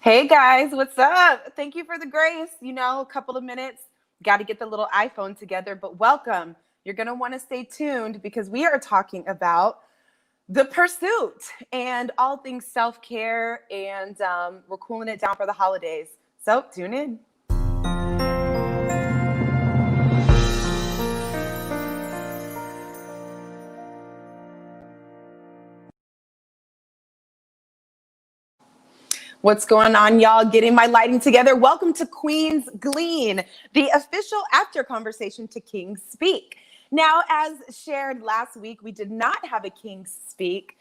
Hey guys, what's up? Thank you for the grace. A couple of minutes. Got to get the little iPhone together, but welcome. You're going to want to stay tuned because we are talking about the pursuit and all things self care, and we're cooling it down for the holidays. So tune in. What's going on, y'all? Getting my lighting together. Welcome to Queen's Glean, the official after conversation to King's Speak. Now, as shared last week, we did not have a King's Speak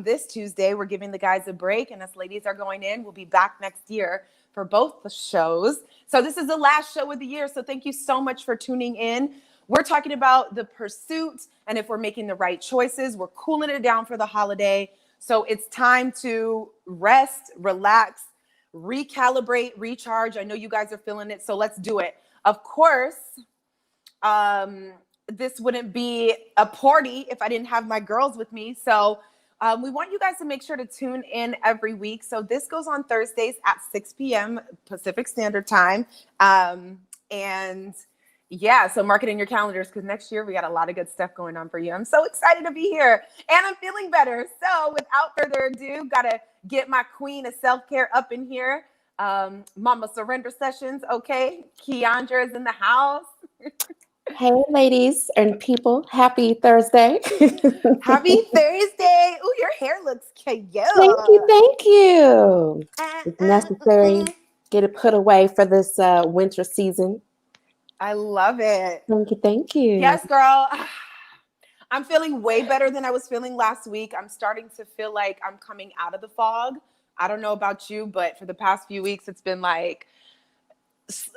this Tuesday. We're giving the guys a break, and us ladies are going in. We'll be back next year for both the shows. So this is the last show of the year, so thank you so much for tuning in. We're talking about the pursuit and if we're making the right choices. We're cooling it down for the holiday. So it's time to rest, relax, recalibrate, recharge. I know you guys are feeling it, so let's do it. Of course, this wouldn't be a party if I didn't have my girls with me. So we want you guys to make sure to tune in every week. So this goes on Thursdays at 6 p.m. Pacific Standard Time. Yeah, so mark it in your calendars because next year we got a lot of good stuff going on for you. I'm so excited to be here and I'm feeling better. So without further ado, got to get my queen of self-care up in here. Mama Surrender Sessions, okay? Keandra is in the house. Hey, ladies and people. Happy Thursday. Happy Thursday. Ooh, your hair looks cute. Thank you. It's necessary. Get it put away for this winter season. I love it. Thank you. Yes, girl. I'm feeling way better than I was feeling last week. I'm starting to feel like I'm coming out of the fog. I don't know about you, but for the past few weeks, it's been like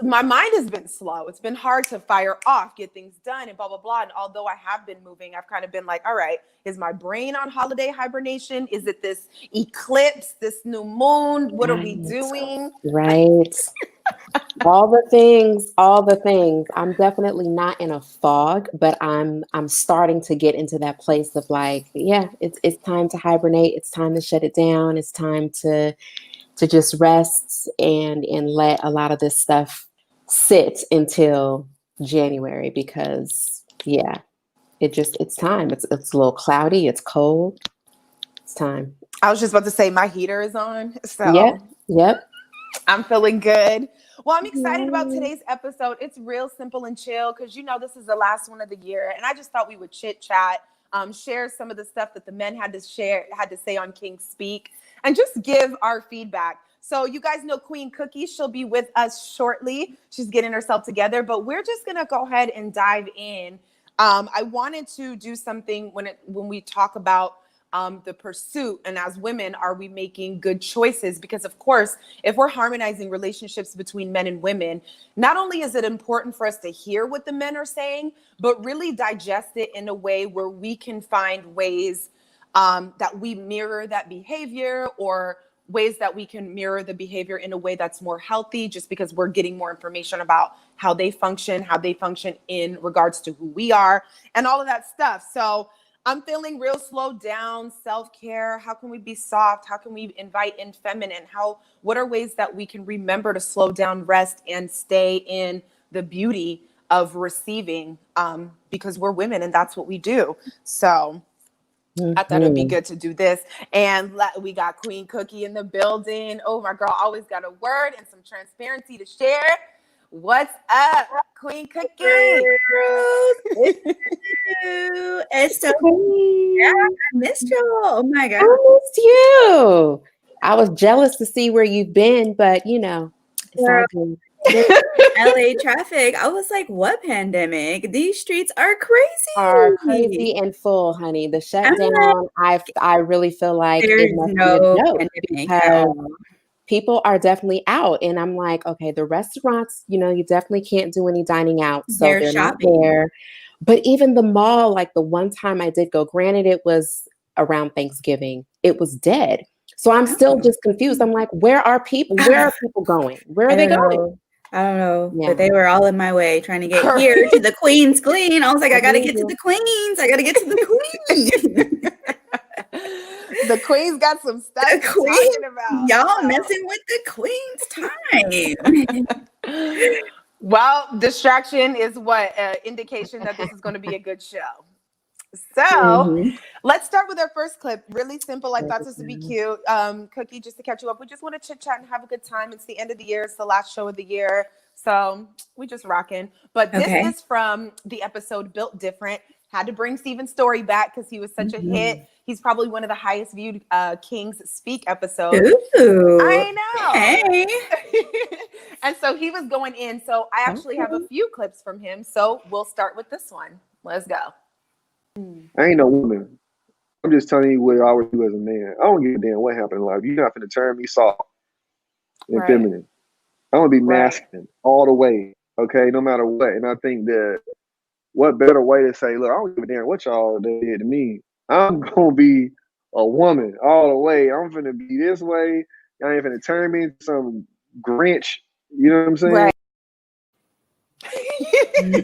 my mind has been slow. It's been hard to fire off, get things done, and blah, blah, blah. And although I have been moving, I've kind of been like, all right, is my brain on holiday hibernation? Is it this eclipse, this new moon? What are we doing? Right. all the things. I'm definitely not in a fog, but I'm starting to get into that place of like, yeah, it's time to hibernate. It's time to shut it down. It's time to just rest and let a lot of this stuff sit until January because it's time. It's a little cloudy, it's cold. It's time. I was just about to say my heater is on. So Yep. I'm feeling good. Well, I'm excited about today's episode. It's real simple and chill because this is the last one of the year. And I just thought we would chit chat, share some of the stuff that the men had to say on King's Speak, and just give our feedback. So you guys know Queen Cookie. She'll be with us shortly. She's getting herself together, but we're just going to go ahead and dive in. I wanted to do something when we talk about the pursuit, and as women, are we making good choices? Because of course, if we're harmonizing relationships between men and women, not only is it important for us to hear what the men are saying, but really digest it in a way where we can find ways that we mirror that behavior, or ways that we can mirror the behavior in a way that's more healthy, just because we're getting more information about how they function in regards to who we are and all of that stuff. So I'm feeling real slowed down, self-care. How can we be soft? How can we invite in feminine? What are ways that we can remember to slow down, rest, and stay in the beauty of receiving? Because we're women and that's what we do. So I thought it'd be good to do this. And we got Queen Cookie in the building. Oh, my girl always got a word and some transparency to share. What's up, Queen Cookie? It's so yeah, I missed you. Oh my God. I missed you. I was jealous to see where you've been, but it's all good. LA traffic. I was like, what pandemic? These streets are crazy. Are crazy and full, honey. The shutdown, I really feel like it must be a joke because people are definitely out. And I'm like, okay, the restaurants, you definitely can't do any dining out. So they're not there. But even the mall, like the one time I did go, granted, it was around Thanksgiving, it was dead. So I'm still just confused. I'm like, where are people? Where are people going? Where are they going? I don't know, but they were all in my way trying to get here to the Queen's Glean. I was like, I got to get to the Queens. I got to get to the Queen. The queen's got some stuff The to queen, talking about. y'all So. messing with the queen's time. Well, distraction is what indication that this is going to be a good show. So Mhm. let's start with our first clip. Really simple. I thought this would be cute. Cookie, just to catch you up, we just want to chit chat and have a good time. It's the end of the year. It's the last show of the year. So we just rocking. But this Okay. is from the episode Built Different. Had to bring Steven's story back because he was such a hit. He's probably one of the highest viewed Kings Speak episodes. Ooh. I know. Hey. And so he was going in. So I actually have a few clips from him. So we'll start with this one. Let's go. I ain't no woman. I'm just telling you what I would do as a man. I don't give a damn what happened in life. You're not finna turn me soft and feminine. I'm gonna be masculine all the way, okay, no matter what. And I think that what better way to say, look, I don't give a damn what y'all did to me. I'm gonna be a woman all the way. I'm finna be this way. Y'all ain't finna turn me into some Grinch. You know what I'm saying? Right. He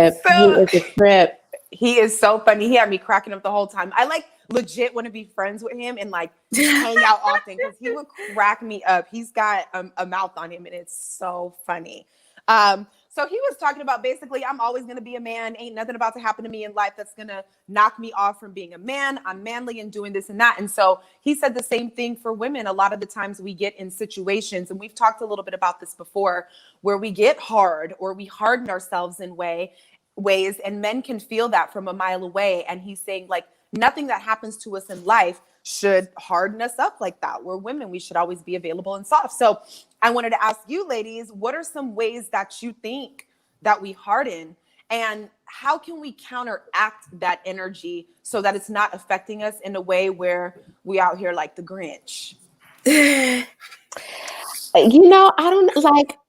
is a trip. He is so funny. He had me cracking up the whole time. I like legit want to be friends with him and like hang out often because he would crack me up. He's got a mouth on him and it's so funny. So he was talking about basically, I'm always going to be a man. Ain't nothing about to happen to me in life that's going to knock me off from being a man. I'm manly and doing this and that. And so he said the same thing for women. A lot of the times we get in situations, and we've talked a little bit about this before, where we get hard or we harden ourselves in ways, and men can feel that from a mile away. And he's saying like nothing that happens to us in life should harden us up like that. We're women. We should always be available and soft. So I wanted to ask you ladies, what are some ways that you think that we harden, and how can we counteract that energy so that it's not affecting us in a way where we out here like the Grinch? You know, I don't like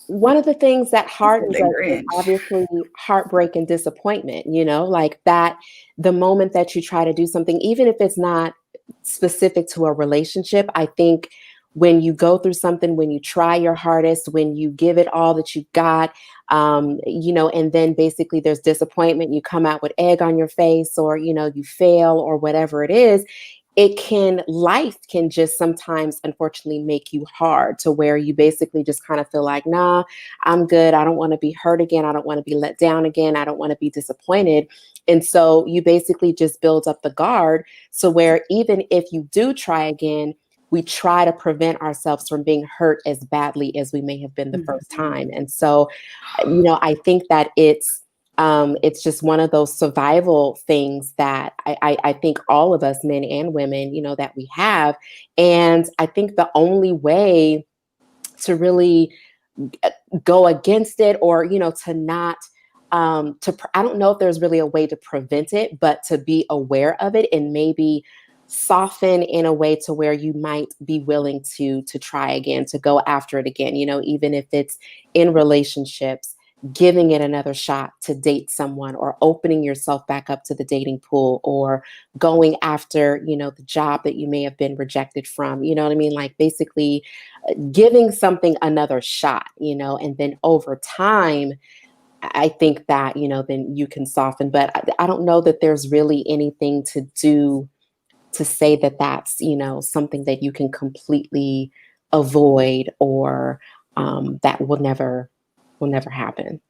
one of the things that hardens us is obviously heartbreak and disappointment, you know, like that the moment that you try to do something, even if it's not specific to a relationship, I think when you go through something, when you try your hardest, when you give it all that you got, you know, and then basically there's disappointment, you come out with egg on your face, or, you know, you fail or whatever it is, life can just sometimes unfortunately make you hard to where you basically just kind of feel like, nah, I'm good. I don't want to be hurt again. I don't want to be let down again. I don't want to be disappointed. And so you basically just build up the guard. So where even if you do try again, we try to prevent ourselves from being hurt as badly as we may have been the first time. And so, you know, I think that it's just one of those survival things that I think all of us, men and women, you know, that we have. And I think the only way to really go against it, or, you know, to not, I don't know if there's really a way to prevent it, but to be aware of it and maybe soften in a way to where you might be willing to try again, to go after it again, you know, even if it's in relationships, giving it another shot to date someone, or opening yourself back up to the dating pool, or going after, you know, the job that you may have been rejected from, you know what I mean? Like basically giving something another shot, you know, and then over time, I think that, you know, then you can soften. But I don't know that there's really anything to do to say that that's, you know, something that you can completely avoid, or that will never happen.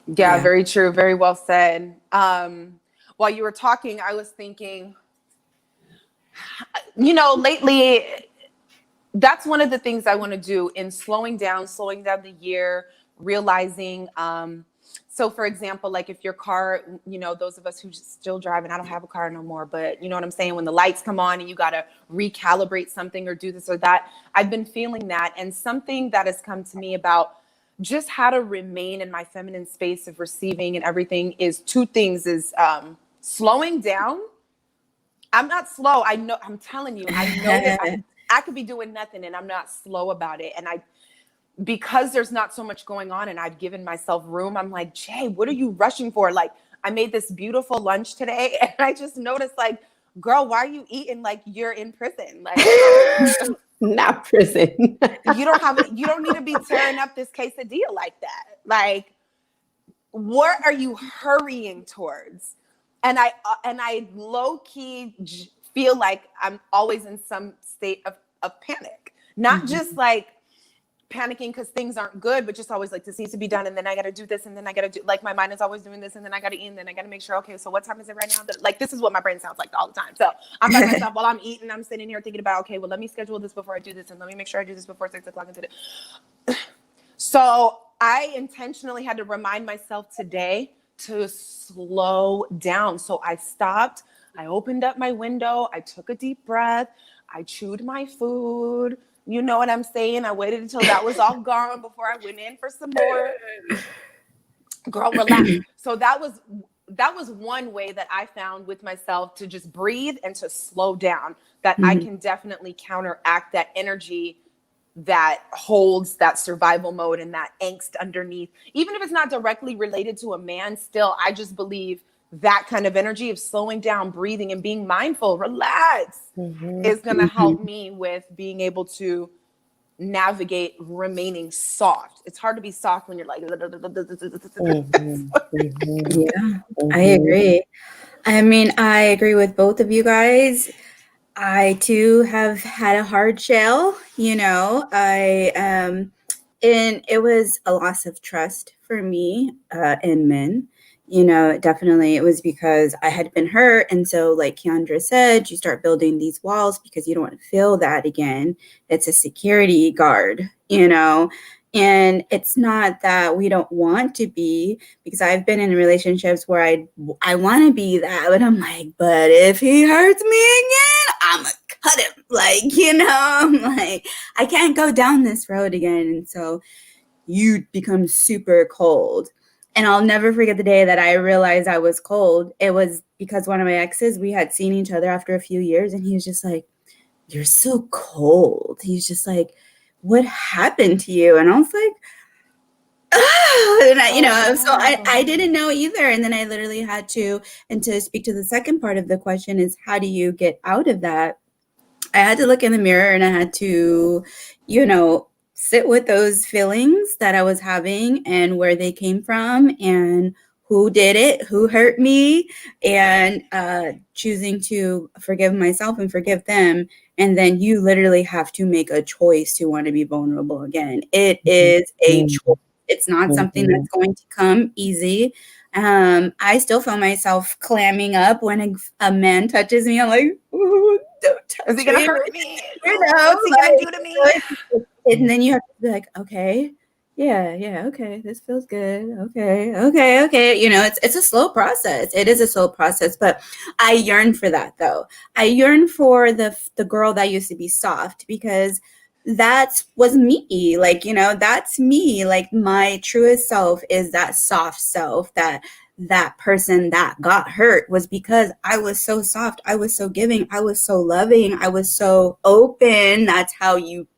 Yeah, very true. Very well said. While you were talking, I was thinking, you know, lately, that's one of the things I want to do in slowing down the year, realizing, so for example, like if your car, you know, those of us who still drive, and I don't have a car no more, but you know what I'm saying? When the lights come on and you got to recalibrate something or do this or that, I've been feeling that. And something that has come to me about just how to remain in my feminine space of receiving and everything is two things, is slowing down. I'm not slow. I know, I'm telling you, I know that I could be doing nothing and I'm not slow about it. And because there's not so much going on and I've given myself room, I'm like, Jay, what are you rushing for? Like, I made this beautiful lunch today and I just noticed, like, girl, why are you eating like you're in prison? Like, not prison. you don't need to be tearing up this quesadilla like that. Like, what are you hurrying towards? I low key feel like I'm always in some state of panic, not just like panicking because things aren't good, but just always like this needs to be done, and then I got to do this, and then I got to do, like, my mind is always doing this, and then I got to eat, and then I got to make sure, okay, so what time is it right now? Like, this is what my brain sounds like all the time. So I'm by myself while I'm eating, I'm sitting here thinking about, okay, well, let me schedule this before I do this, and let me make sure I do this before 6 o'clock and do it. So I intentionally had to remind myself today to slow down. So I stopped, I opened up my window, I took a deep breath, I chewed my food. You know what I'm saying? I waited until that was all gone before I went in for some more. Girl, relax. So that was one way that I found with myself to just breathe and to slow down, that I can definitely counteract that energy that holds that survival mode and that angst underneath. Even if it's not directly related to a man, still, I just believe that kind of energy of slowing down, breathing, and being mindful, relax, is going to help me with being able to navigate remaining soft. It's hard to be soft when you're like, Yeah, I agree. I mean, I agree with both of you guys. I too have had a hard shell, and it was a loss of trust for me in men. Definitely it was because I had been hurt. And so, like Keandra said, you start building these walls because you don't want to feel that again. It's a security guard, and it's not that we don't want to be, because I've been in relationships where I want to be that, but I'm like, but if he hurts me again, I'm gonna cut him. Like, I'm like, I can't go down this road again. And so you become super cold. And I'll never forget the day that I realized I was cold. It was because one of my exes, we had seen each other after a few years, and he was just like, "You're so cold." He's just like, "What happened to you?" And I was like, and I didn't know either. And then I literally had to, and to speak to the second part of the question is, how do you get out of that? I had to look in the mirror and I had to, sit with those feelings that I was having and where they came from and who did it, who hurt me, and choosing to forgive myself and forgive them. And then you literally have to make a choice to want to be vulnerable again. It is a choice. It's not something that's going to come easy. I still feel myself clamming up when a man touches me. I'm like, ooh, don't touch me. Is he gonna hurt me? What's he gonna do to me? And then you have to be like, okay, yeah, okay, this feels good. Okay. It's a slow process. It is a slow process, but I yearn for that though. I yearn for the girl that used to be soft, because that was me. Like, that's me. Like, my truest self is that soft self, that person that got hurt was because I was so soft. I was so giving. I was so loving. I was so open. That's how you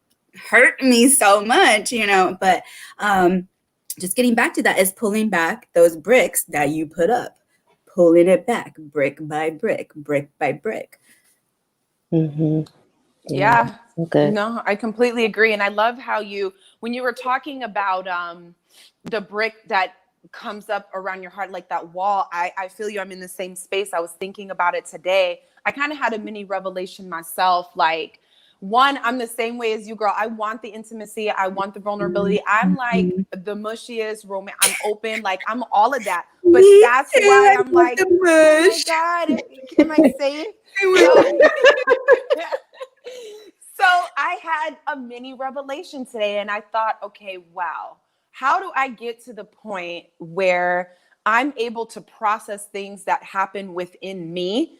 hurt me so much, but just getting back to that is pulling back those bricks that you put up, pulling it back brick by brick by brick. Yeah. Okay. No, I completely agree. And I love how when you were talking about the brick that comes up around your heart, like that wall, I feel you. I'm in the same space. I was thinking about it today. I kind of had a mini revelation myself. Like, one, I'm the same way as you, girl. I want the intimacy. I want the vulnerability. I'm like the mushiest romance. I'm open. Like, I'm all of that. But that's why I'm like, oh my God, am I safe? So I had a mini revelation today, and I thought, okay, wow, how do I get to the point where I'm able to process things that happen within me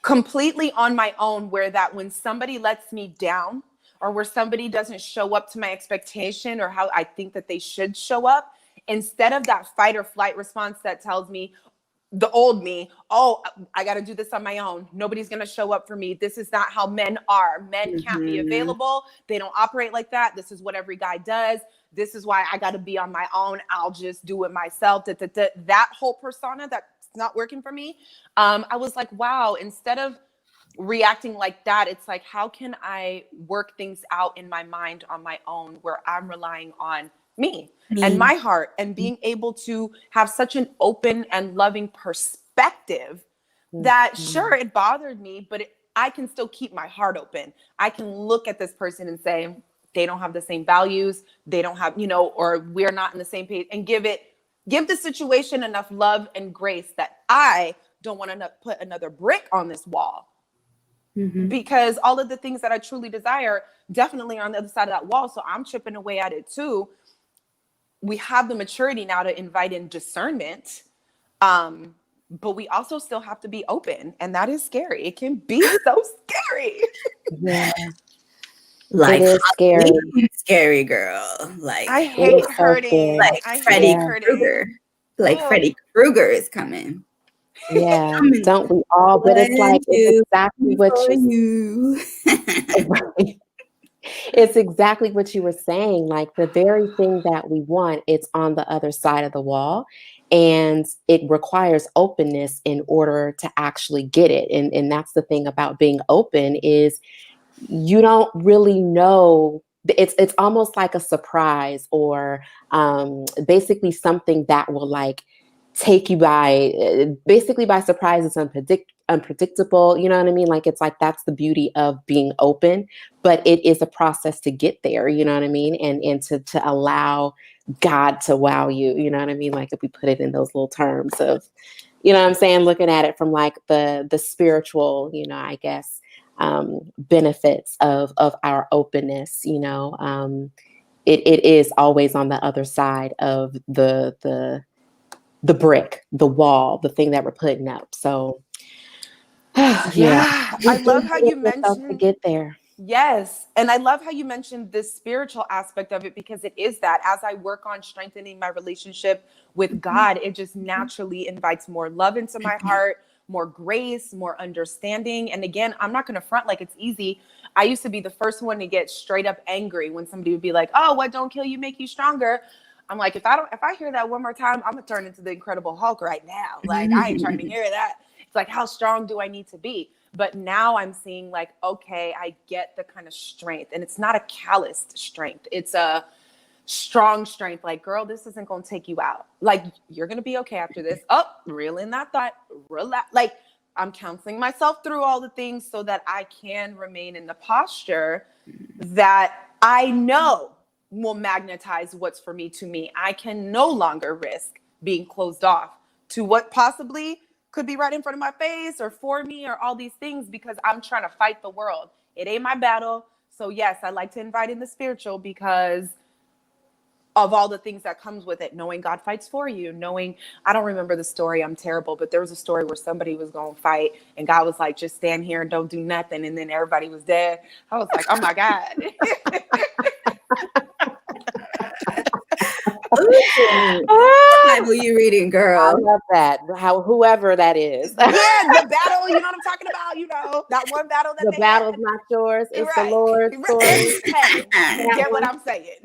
completely on my own, where that when somebody lets me down or where somebody doesn't show up to my expectation or how I think that they should show up, instead of that fight or flight response that tells me, the old me, oh, I got to do this on my own. Nobody's going to show up for me. This is not how men are. Men can't be available. They don't operate like that. This is what every guy does. This is why I got to be on my own. I'll just do it myself. That whole persona that's not working for me. I was like, wow, instead of reacting like that, it's like, how can I work things out in my mind on my own where I'm relying on me and my heart and being able to have such an open and loving perspective that sure, it bothered me, but I can still keep my heart open. I can look at this person and say, they don't have the same values. They don't have, or we're not in the same page, and give the situation enough love and grace that I don't want to put another brick on this wall. Because all of the things that I truly desire definitely are on the other side of that wall. So I'm chipping away at it too. We have the maturity now to invite in discernment. But we also still have to be open, and that is scary. It can be so scary. Yeah. Like, it is scary. Scary girl. Like, I hate hurting. Like I Freddy hate Krueger. Like Freddy Krueger is coming. Yeah, don't we all? But it's like, it's exactly what you it's exactly what you were saying. Like, the very thing that we want, it's on the other side of the wall. And it requires openness in order to actually get it. And that's the thing about being open, is you don't really know. It's almost like a surprise, or basically something that will like take you by surprise. It's unpredictable. You know what I mean? Like, it's like, that's the beauty of being open, but it is a process to get there. You know what I mean? And to allow God to wow you. You know what I mean? Like, if we put it in those little terms of, you know what I'm saying? Looking at it from like the spiritual, I guess, benefits of our openness. It is always on the other side of the brick, the wall, the thing that we're putting up. So yeah, I love how you mentioned to get there. Yes. And I love how you mentioned this spiritual aspect of it, because it is that as I work on strengthening my relationship with God, it just naturally invites more love into my heart, more grace, more understanding. And again, I'm not going to front like it's easy. I used to be the first one to get straight up angry when somebody would be like, oh, what don't kill you make you stronger. I'm like, if I hear that one more time, I'm gonna turn into the Incredible Hulk right now. Like, I ain't trying to hear that. It's like, how strong do I need to be? But now I'm seeing like, okay, I get the kind of strength, and it's not a calloused strength. It's a strong strength. Like, girl, this isn't going to take you out. Like, you're going to be okay after this. Oh, reel in that thought, relax. Like, I'm counseling myself through all the things so that I can remain in the posture that I know will magnetize what's for me to me. I can no longer risk being closed off to what possibly could be right in front of my face or for me or all these things, because I'm trying to fight the world. It ain't my battle. So yes, I like to invite in the spiritual because of all the things that comes with it, knowing God fights for you, knowing, I don't remember the story, I'm terrible, but there was a story where somebody was going to fight and God was like, just stand here and don't do nothing. And then everybody was dead. I was like, oh my God. What Bible you reading, girl? I love that. Whoever that is. Yeah, the battle, you know what I'm talking about? That one battle that the they battle's had. not yours, it's Right. the Lord's story. Hey, you get what I'm saying.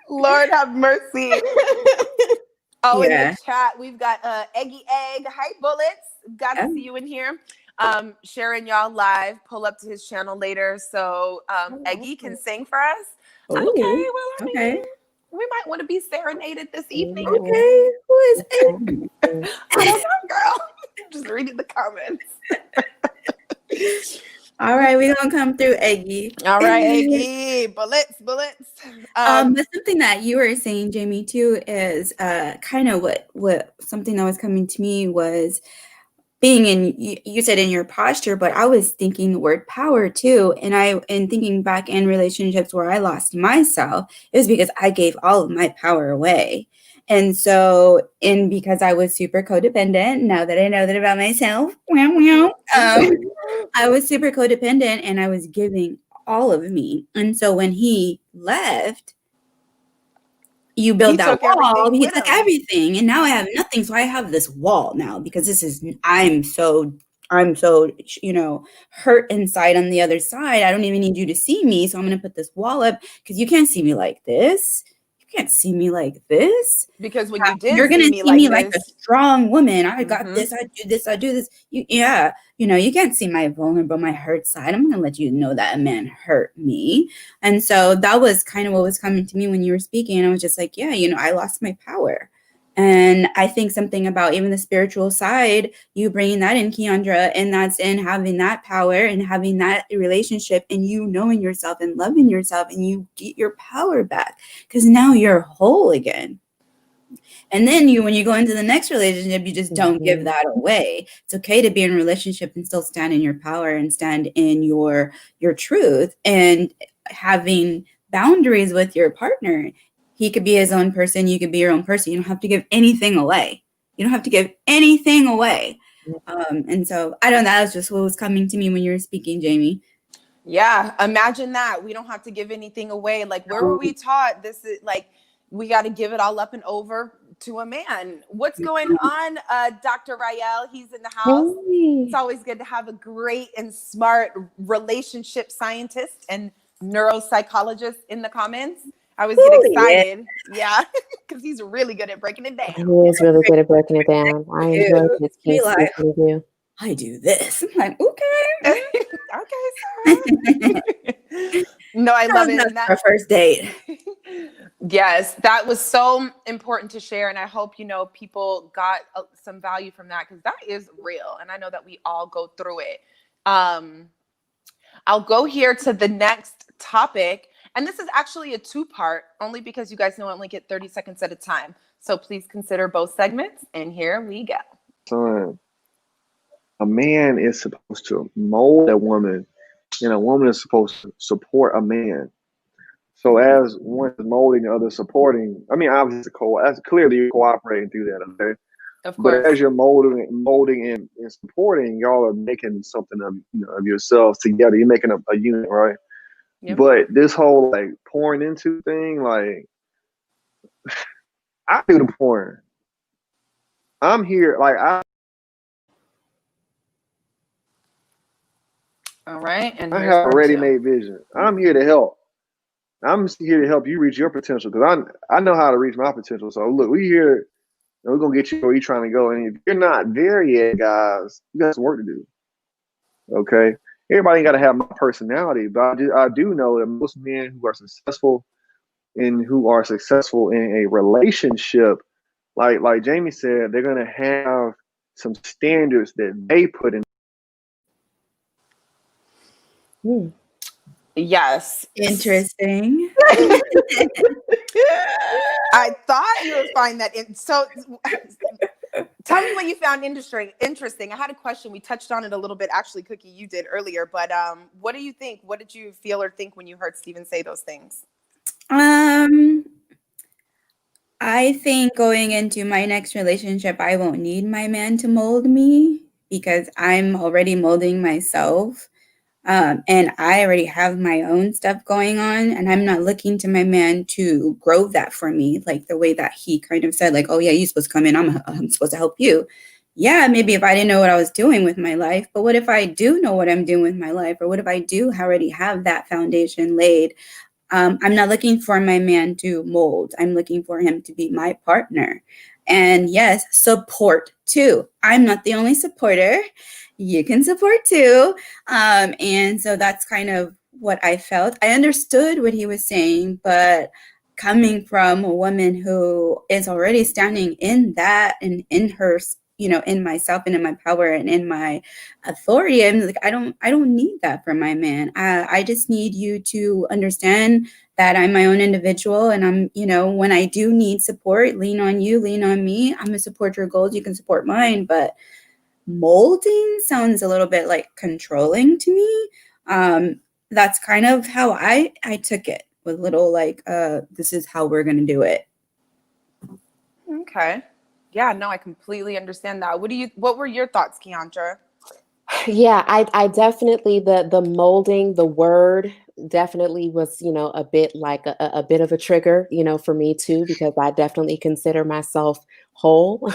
Lord have mercy. Oh, in the chat, we've got Eggy Egg. Hi, Bullets. Got to see you in here. Sharing y'all live. Pull up to his channel later. So Eggy can sing for us. Ooh, okay, well, I mean, we might want to be serenaded this evening. Okay, who is Eggy? I don't know, girl. Just reading the comments. All right, we're gonna come through, Eggy. All right, Eggy. Bullets. But something that you were saying, Jaimi, too, is kind of what something that was coming to me was being in, you said in your posture, but I was thinking the word power too. And thinking back in relationships where I lost myself, it was because I gave all of my power away. And so, because I was super codependent, now that I know that about myself, I was super codependent and I was giving all of me. And so when he left, you build that wall, he took everything, and now I have nothing. So I have this wall now because I'm so, hurt inside on the other side. I don't even need you to see me. So I'm going to put this wall up because you can't see me like this. You can't see me like this. Because when you did, you're going to see me like a strong woman. I got this. I do this. You can't see my vulnerable, my hurt side. I'm going to let you know that a man hurt me. And so that was kind of what was coming to me when you were speaking. And I was just like, yeah, I lost my power. And I think something about even the spiritual side, you bringing that in, Keandra, and that's in having that power and having that relationship and you knowing yourself and loving yourself, and you get your power back because now you're whole again. And then when you go into the next relationship, you just don't give that away. It's okay to be in a relationship and still stand in your power and stand in your truth, and having boundaries with your partner. He could be his own person. You could be your own person. You don't have to give anything away. You don't have to give anything away. And so I don't know. That was just what was coming to me when you were speaking, Jaimi. Yeah, imagine that. We don't have to give anything away. Like, where were we taught this is like, we got to give it all up and over to a man? What's going on, Dr. Rael? He's in the house. It's always good to have a great and smart relationship scientist and neuropsychologist in the comments. I always get excited. Yeah, because he's really good at breaking it down. He is really good at breaking it down. I enjoy this piece. Like, I do this. I'm like, okay. Okay, so. No, I love it. That's our first date. Yes, that was so important to share. And I hope, people got some value from that, because that is real. And I know that we all go through it. I'll go here to the next topic. And this is actually a two-part, only because you guys know I only get 30 seconds at a time. So please consider both segments. And here we go. Son, a man is supposed to mold a woman, and a woman is supposed to support a man. So as one is molding, the other supporting, I mean, obviously, that's clearly you're cooperating through that, okay? Of course. But as you're molding and supporting, y'all are making something of yourselves together. You're making a unit, right? Yep. But this whole like pouring into thing, like I do the pouring. I'm here, like all right, and I have a ready-made vision. I'm here to help. I'm here to help you reach your potential, because I know how to reach my potential. So look, we here. We're gonna get you where you're trying to go. And if you're not there yet, guys, you got some work to do. Okay. Everybody ain't got to have my personality, but I do know that most men who are successful in a relationship, like Jaimi said, they're gonna have some standards that they put in. Yes. Interesting. I thought you would find that so tell me what you found interesting. I had a question. We touched on it a little bit. Actually, Cookie, you did earlier, but what do you think? What did you feel or think when you heard Steven say those things? I think going into my next relationship, I won't need my man to mold me, because I'm already molding myself. And I already have my own stuff going on, and I'm not looking to my man to grow that for me, like the way that he kind of said, like, oh yeah, you're supposed to come in, I'm supposed to help you. Yeah, maybe if I didn't know what I was doing with my life, but what if I do know what I'm doing with my life? Or what if I do already have that foundation laid? I'm not looking for my man to mold. I'm looking for him to be my partner. And yes, support too. I'm not the only supporter. You can support too. And so that's kind of what I felt. I understood what he was saying, but coming from a woman who is already standing in that and in her, in myself and in my power and in my authority, I'm like, I don't need that from my man. I just need you to understand that I'm my own individual, and I'm, when I do need support, lean on you, lean on me. I'm gonna support your goals. You can support mine, but molding sounds a little bit like controlling to me. That's kind of how I took it, with little like, this is how we're gonna do it. Okay. Yeah, no, I completely understand that. What were your thoughts, Keandra? Yeah, I definitely, the molding, the word definitely was, a bit like a bit of a trigger, for me too, because I definitely consider myself whole.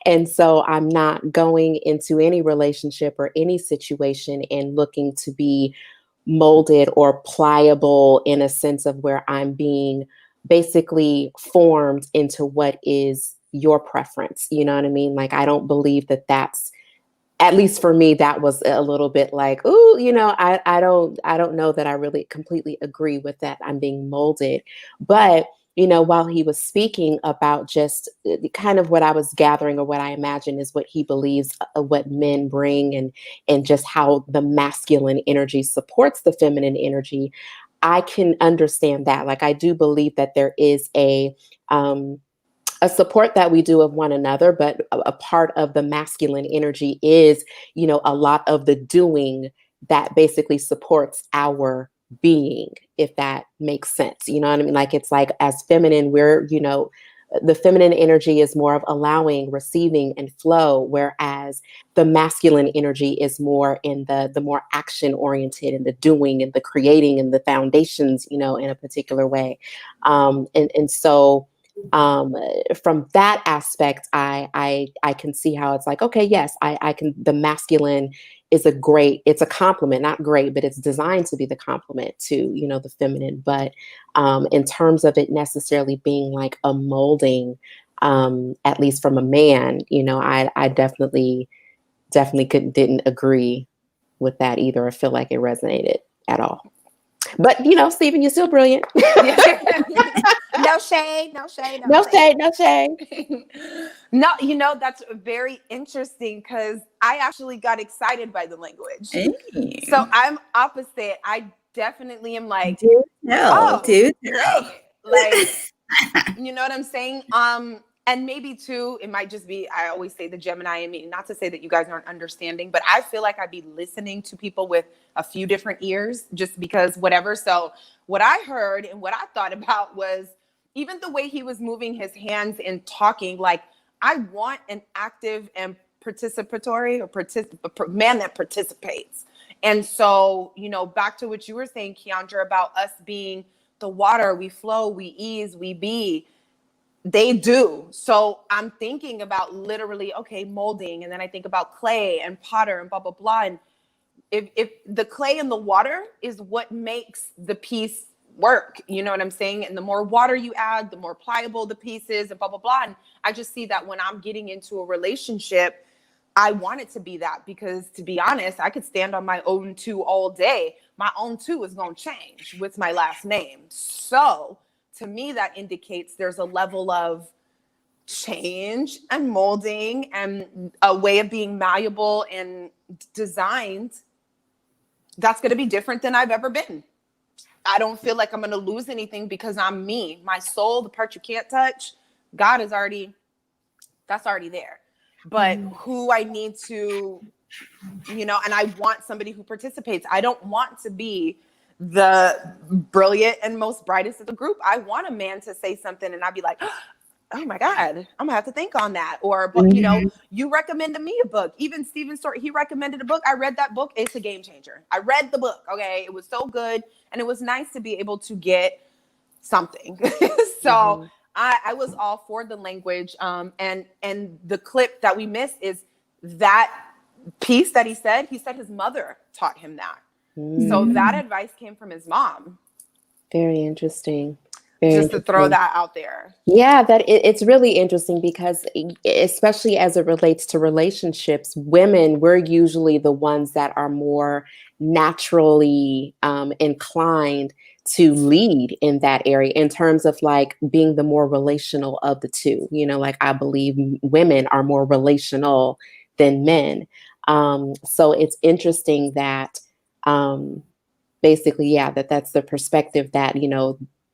And so I'm not going into any relationship or any situation and looking to be molded or pliable, in a sense of where I'm being basically formed into what is your preference. You know what I mean? Like, I don't believe that that's, at least for me, that was a little bit like, ooh, I don't know that I really completely agree with that. I'm being molded. But, while he was speaking about just kind of what I was gathering, or what I imagine is what he believes what men bring, and just how the masculine energy supports the feminine energy, I can understand that. Like, I do believe that there is a support that we do of one another, but a part of the masculine energy is, a lot of the doing that basically supports our being, if that makes sense. You know what I mean? Like, it's like, as feminine, we're, the feminine energy is more of allowing, receiving, and flow, whereas the masculine energy is more in the more action oriented, and the doing, and the creating, and the foundations, in a particular way. And so from that aspect, I can see how it's like, okay, yes, I can, the masculine is it's a compliment, not great, but it's designed to be the complement to, the feminine. But in terms of it necessarily being like a molding, at least from a man, I definitely didn't agree with that either, or feel like it resonated at all. But Stephen, you're still brilliant. No shade, no shade, no shade, no shade. No, that's very interesting, because I actually got excited by the language. Hey. So I'm opposite. I definitely am like, great. Like, you know what I'm saying? And maybe too, it might just be, I always say the Gemini in me, not to say that you guys aren't understanding, but I feel like I'd be listening to people with a few different ears, just because whatever. So what I heard and what I thought about was even the way he was moving his hands and talking, like, I want an active and participatory or man that participates. And so, back to what you were saying, Keandra, about us being the water, we flow, we ease, we be. They do. So I'm thinking about literally, okay, molding. And then I think about clay and potter and blah, blah, blah. And if the clay and the water is what makes the piece work, you know what I'm saying? And the more water you add, the more pliable the piece is, and blah, blah, blah. And I just see that when I'm getting into a relationship, I want it to be that, because to be honest, I could stand on my own two all day. My own two is going to change with my last name. So to me, that indicates there's a level of change and molding and a way of being malleable and designed that's going to be different than I've ever been. I don't feel like I'm going to lose anything, because I'm me. My soul, the part you can't touch, God is already there. But who I need to, and I want somebody who participates. I don't want to be the brilliant and most brightest of the group. I want a man to say something and I'd be like, oh my God, I'm gonna have to think on that. Or, you recommended me a book. Even Stephen Story, he recommended a book. I read that book. It's a game changer. I read the book. Okay. It was so good. And it was nice to be able to get something. So I was all for the language. And the clip that we missed is that piece that he said his mother taught him that. So that advice came from his mom. Very interesting. Just to throw that out there. Yeah, it's really interesting, because especially as it relates to relationships, women, we're usually the ones that are more naturally inclined to lead in that area, in terms of like being the more relational of the two. Like, I believe women are more relational than men. So it's interesting that basically, that's the perspective that,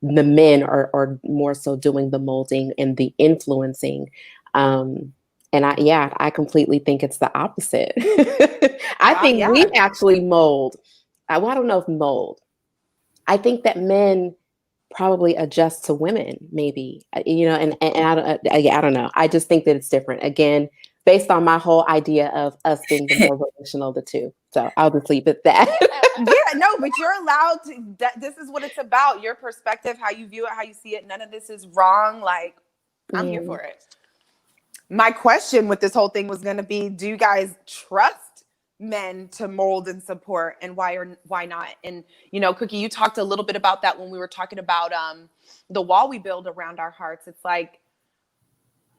the men are more so doing the molding and the influencing. And I completely think it's the opposite. I think we actually mold. I don't know if mold. I think that men probably adjust to women, maybe, and I don't know. I just think that it's different. Again, based on my whole idea of us being the more relational of the two. So I'll just leave it at that. Yeah, no, but you're allowed to, this is what it's about. Your perspective, how you view it, how you see it. None of this is wrong. Like, I'm here for it. My question with this whole thing was going to be, do you guys trust men to mold and support, and why not? And, Cookie, you talked a little bit about that when we were talking about the wall we build around our hearts. It's like,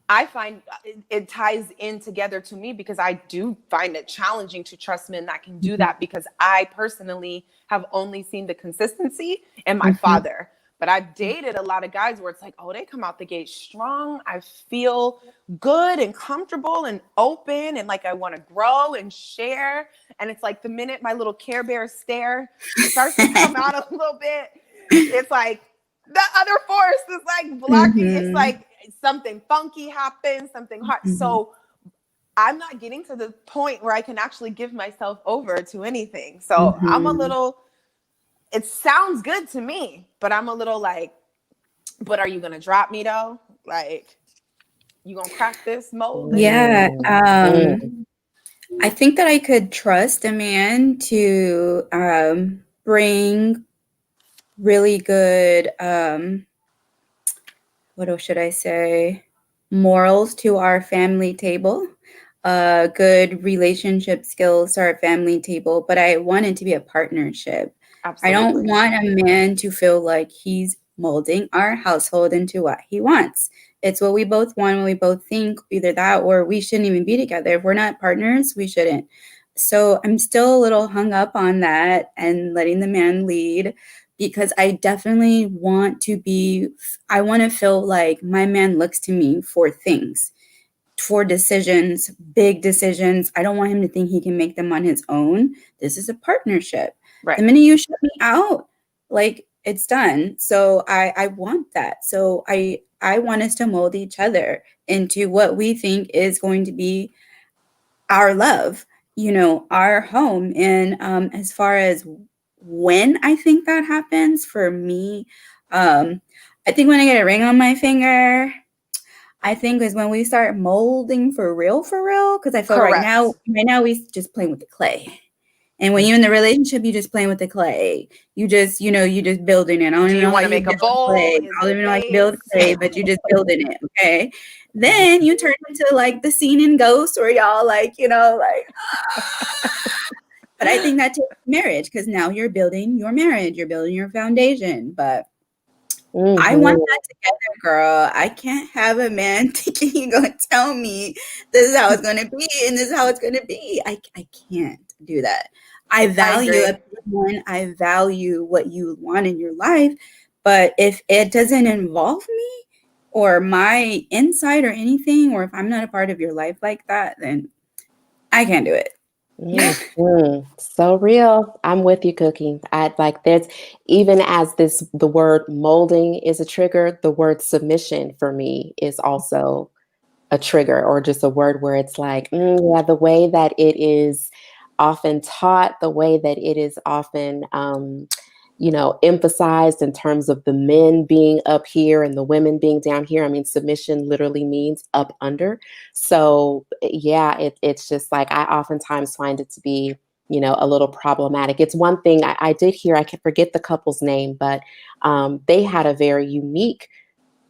I find it ties in together to me, because I do find it challenging to trust men that can do that, because I personally have only seen the consistency in my father. But I've dated a lot of guys where it's like, oh, they come out the gate strong. I feel good and comfortable and open and like I want to grow and share. And it's like the minute my little Care Bear stare starts to come out a little bit, it's like the other force is like blocking. It's like something funky happens, something hard. So I'm not getting to the point where I can actually give myself over to anything. So I'm a little, it sounds good to me, but I'm a little like, but are you going to drop me though? Like, you going to crack this mold? Yeah. I think that I could trust a man to bring really good, what should I say, morals to our family table, good relationship skills to our family table, but I want it to be a partnership. Absolutely. I don't want a man to feel like he's molding our household into what he wants. It's what we both want, what we both think, either that or we shouldn't even be together. If we're not partners, we shouldn't. So I'm still a little hung up on that and letting the man lead, because I definitely want to feel like my man looks to me for things, for decisions, big decisions. I don't want him to think he can make them on his own. This is a partnership. Right. The minute you shut me out, like, it's done. So I want that. So I want us to mold each other into what we think is going to be our love, our home. And as far as when I think that happens for me, I think when I get a ring on my finger, I think is when we start molding for real. Because I feel right now we just playing with the clay. And when you're in the relationship, you just playing with the clay. You just building it. I don't even know want to make a bowl. I don't even know how to build clay, but you just building it. Okay. Then you turn into like the scene in Ghost where y'all like, but I think that takes marriage, because now you're building your marriage, you're building your foundation. But I want that together, girl. I can't have a man thinking he's going to tell me this is how it's going to be and this is how it's going to be. I can't do that. I value opinion. I value what you want in your life. But if it doesn't involve me or my insight or anything, or if I'm not a part of your life like that, then I can't do it. So real. I'm with you, Cookie. There's, even as the word molding is a trigger, the word submission for me is also a trigger, or just a word where it's like, the way that it is often taught, the way that it is often, emphasized in terms of the men being up here and the women being down here. I mean, submission literally means up under. So yeah, it's just like, I oftentimes find it to be, a little problematic. It's one thing I did hear, I can forget the couple's name, but they had a very unique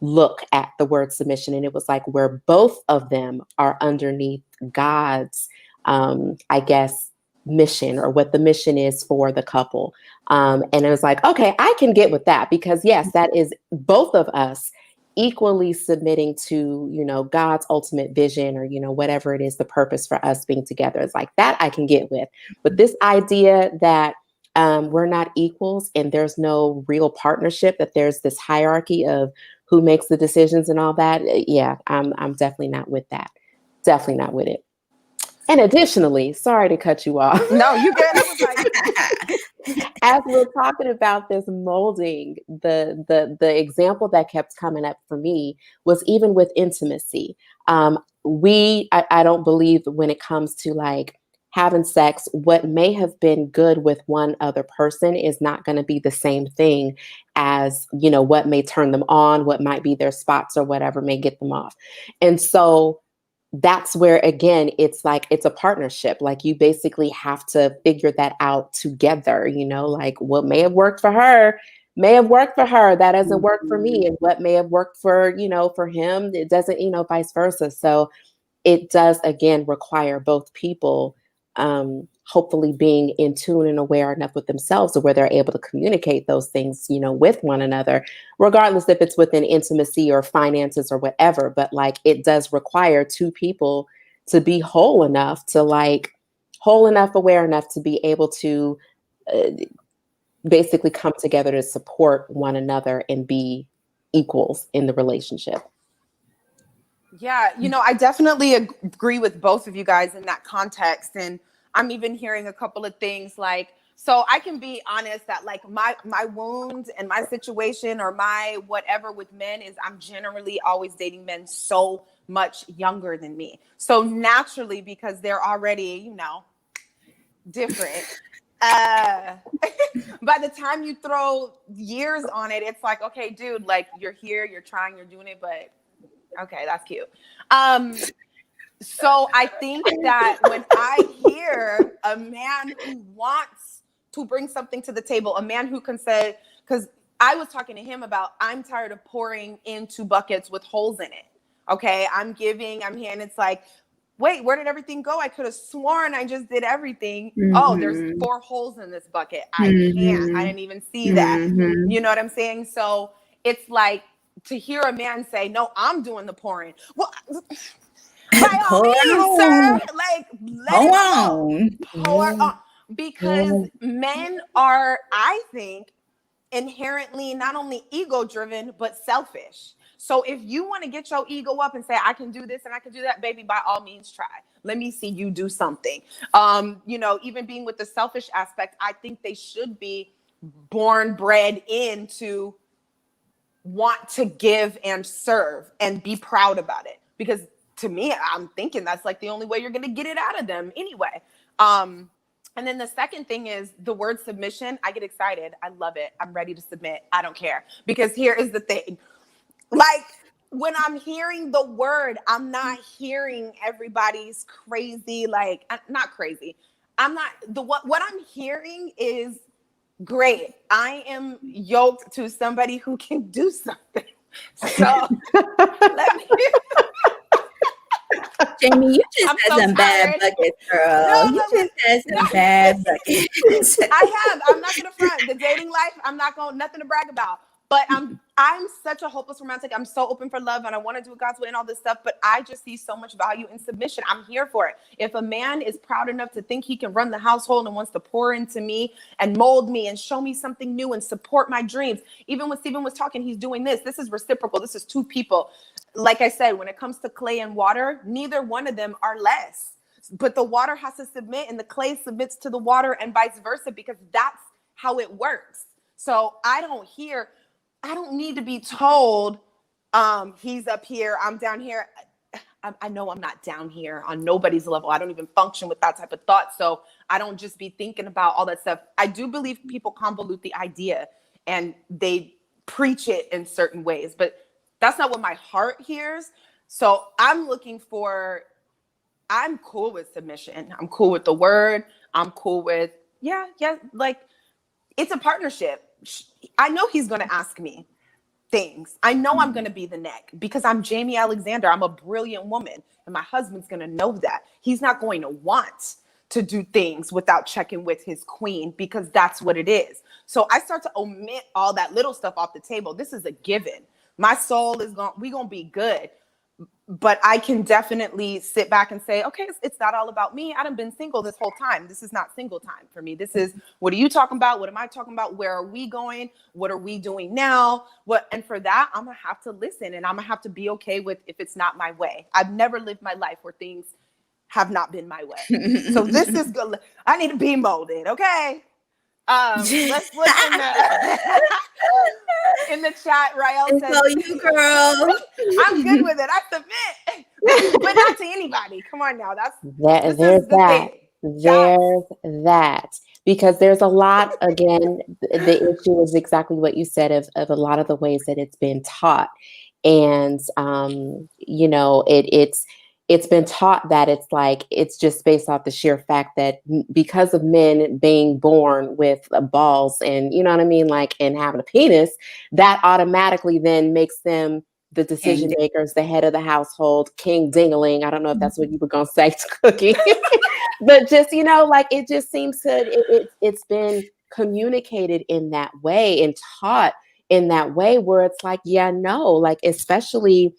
look at the word submission. And it was like where both of them are underneath God's, I guess, mission, or what the mission is for the couple. And it was like, okay, I can get with that, because yes, that is both of us equally submitting to, God's ultimate vision, or, whatever it is, the purpose for us being together. It's like that I can get with. But this idea that we're not equals and there's no real partnership, that there's this hierarchy of who makes the decisions and all that. Yeah, I'm definitely not with that. Definitely not with it. And additionally, sorry to cut you off. No, you good. I was like, as we're talking about this molding, the example that kept coming up for me was even with intimacy. I don't believe when it comes to like having sex, what may have been good with one other person is not going to be the same thing as, what may turn them on, what might be their spots or whatever may get them off. And so that's where, again, it's like, it's a partnership. Like, you basically have to figure that out together, like what may have worked for her may have worked for her. That doesn't work for me. And what may have worked for, for him, it doesn't, vice versa. So it does, again, require both people, hopefully being in tune and aware enough with themselves to where they're able to communicate those things, with one another, regardless if it's within intimacy or finances or whatever. But like, it does require two people to be whole enough, aware enough to be able to basically come together to support one another and be equals in the relationship. Yeah, I definitely agree with both of you guys in that context. And I'm even hearing a couple of things like, so I can be honest that like my wound and my situation or my whatever with men is I'm generally always dating men so much younger than me. So naturally, because they're already, different. By the time you throw years on it, it's like, okay, dude, like you're here, you're trying, you're doing it, but okay, that's cute. So I think that when I hear a man who wants to bring something to the table, a man who can say, because I was talking to him about, I'm tired of pouring into buckets with holes in it. Okay, I'm giving, I'm here, and it's like, wait, where did everything go? I could have sworn I just did everything. Oh, there's 4 holes in this bucket. I can't. I didn't even see that. You know what I'm saying? So it's like to hear a man say, no, I'm doing the pouring. Well, by all means, sir, like let it go. Pour on. Because men are, I think, inherently not only ego driven, but selfish. So if you want to get your ego up and say, I can do this and I can do that, baby, by all means try. Let me see you do something. Even being with the selfish aspect, I think they should be bred into want to give and serve and be proud about it. Because to me, I'm thinking that's like the only way you're going to get it out of them anyway. And then the second thing is the word submission. I get excited. I love it. I'm ready to submit. I don't care. Because here is the thing. Like when I'm hearing the word, I'm not hearing everybody's crazy, like not crazy. I'm not what I'm hearing is great. I am yoked to somebody who can do something. So let me Jaimi, you just had some bad buckets, girl. You just had some bad buckets. I'm not gonna front. The dating life, nothing to brag about. But I'm such a hopeless romantic. I'm so open for love and I want to do it God's way and all this stuff. But I just see so much value in submission. I'm here for it. If a man is proud enough to think he can run the household and wants to pour into me and mold me and show me something new and support my dreams. Even when Stephen was talking, he's doing this. This is reciprocal. This is 2 people. Like I said, when it comes to clay and water, neither one of them are less. But the water has to submit and the clay submits to the water and vice versa, because that's how it works. So I don't need to be told he's up here, I'm down here. I know I'm not down here on nobody's level. I don't even function with that type of thought. So I don't just be thinking about all that stuff. I do believe people convolute the idea and they preach it in certain ways, but that's not what my heart hears. So I'm cool with submission. I'm cool with the word. I'm cool with, like it's a partnership. I know he's going to ask me things. I know I'm going to be the neck because I'm Jaimi Alexander. I'm a brilliant woman and my husband's going to know that. He's not going to want to do things without checking with his queen because that's what it is. So I start to omit all that little stuff off the table. This is a given. My soul is we're going to be good. But I can definitely sit back and say, okay, it's not all about me. I done been single this whole time. This is not single time for me. This is, what are you talking about? What am I talking about? Where are we going? What are we doing now? And for that, I'm going to have to listen and I'm going to have to be okay with if it's not my way. I've never lived my life where things have not been my way. So this is good. I need to be molded. Okay. Let's look in the chat. Rael says, "So you, girl, I'm good with it. I submit, but not to anybody. Come on now, there's that because there's a lot. Again, the issue is exactly what you said of a lot of the ways that it's been taught, and it's been taught that it's just based off the sheer fact that because of men being born with balls and you know what I mean, and having a penis, that automatically then makes them the decision makers, the head of the household, king dingling. I don't know if that's what you were gonna say to Cookie, but just it just seems it's been communicated in that way and taught in that way where it's especially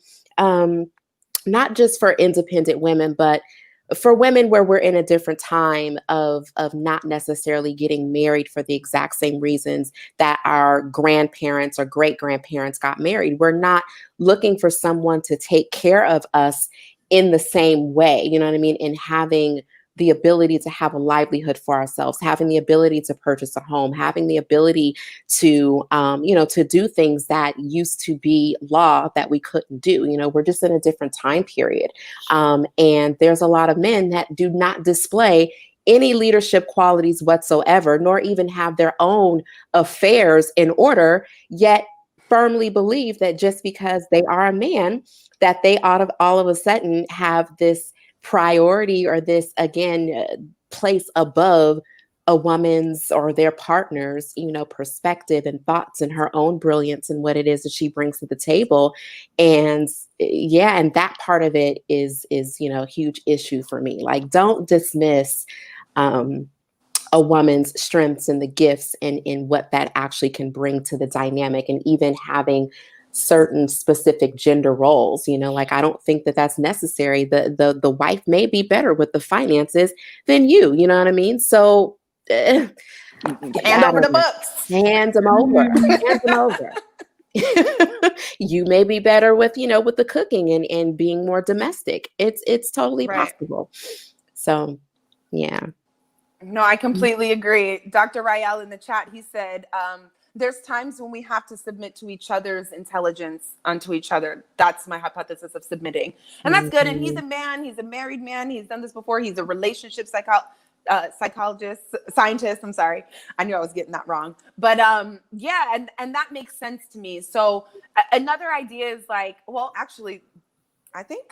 not just for independent women, but for women where we're in a different time of not necessarily getting married for the exact same reasons that our grandparents or great grandparents got married. We're not looking for someone to take care of us in the same way, you know what I mean? And having the ability to have a livelihood for ourselves, having the ability to purchase a home, having the ability to, to do things that used to be law that we couldn't do. You know, we're just in a different time period. And there's a lot of men that do not display any leadership qualities whatsoever, nor even have their own affairs in order, yet firmly believe that just because they are a man, that they ought to all of a sudden have this priority or this, again, place above a woman's or their partner's, perspective and thoughts and her own brilliance and what it is that she brings to the table. And and that part of it is a huge issue for me. Like, don't dismiss a woman's strengths and the gifts and in what that actually can bring to the dynamic, and even having certain specific gender roles. Like, I don't think that that's necessary. The wife may be better with the finances than you know what I mean? So hand over the books. Hand them over. Hand them over. You may be better with with the cooking and being more domestic. It's totally possible. So yeah. No, I completely agree. Dr. Rael in the chat, he said, there's times when we have to submit to each other's intelligence unto each other. That's my hypothesis of submitting. And that's good. And he's a man. He's a married man. He's done this before. He's a relationship psychologist, scientist. I'm sorry. I knew I was getting that wrong. But and that makes sense to me. So another idea is like, well, actually, I think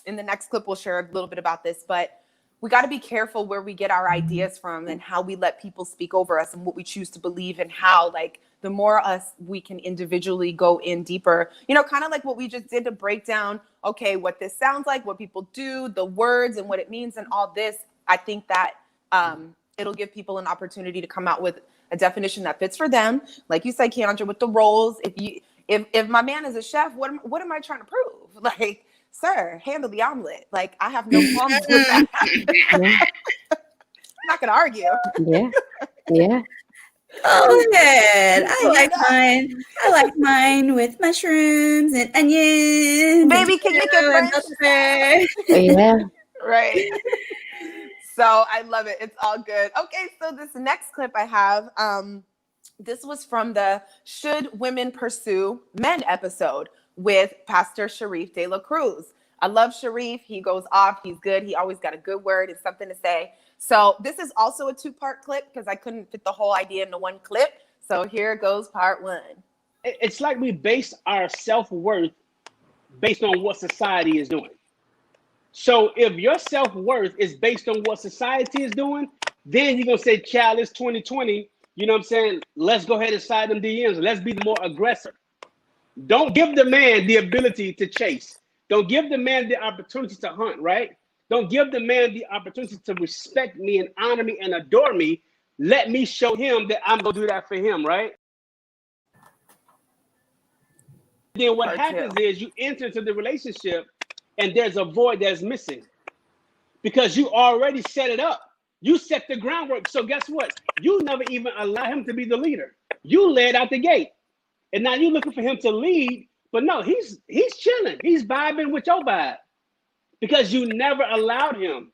in the next clip, we'll share a little bit about this, but we got to be careful where we get our ideas from and how we let people speak over us and what we choose to believe, and how, like, the more us we can individually go in deeper, kind of like what we just did to break down, okay, what this sounds like, what people do, the words and what it means and all this. I think that it'll give people an opportunity to come out with a definition that fits for them. Like you said, Keandra, with the roles, if my man is a chef, what am I trying to prove? Like, sir, handle the omelet. Like, I have no problems with that. I'm not gonna argue. Yeah. Oh, good. I like mine with mushrooms and onions. Baby, can you get French? Yeah. Right. So I love it. It's all good. Okay, so this next clip I have, this was from the Should Women Pursue Men episode with Pastor Sharif de la Cruz. I love Sharif. He goes off. He's good. He always got a good word and something to say. So this is also a 2-part clip because I couldn't fit the whole idea into one clip. So here goes part 1. It's like we base our self-worth based on what society is doing. So if your self-worth is based on what society is doing, then you're going to say, child, it's 2020. You know what I'm saying? Let's go ahead and slide them DMs. Let's be the more aggressor. Don't give the man the ability to chase. Don't give the man the opportunity to hunt, right? Don't give the man the opportunity to respect me and honor me and adore me. Let me show him that I'm going to do that for him, right? Then what happens is you enter into the relationship and there's a void that's missing because you already set it up. You set the groundwork. So guess what? You never even allow him to be the leader. You led out the gate. And now you're looking for him to lead, but no, he's chilling. He's vibing with your vibe because you never allowed him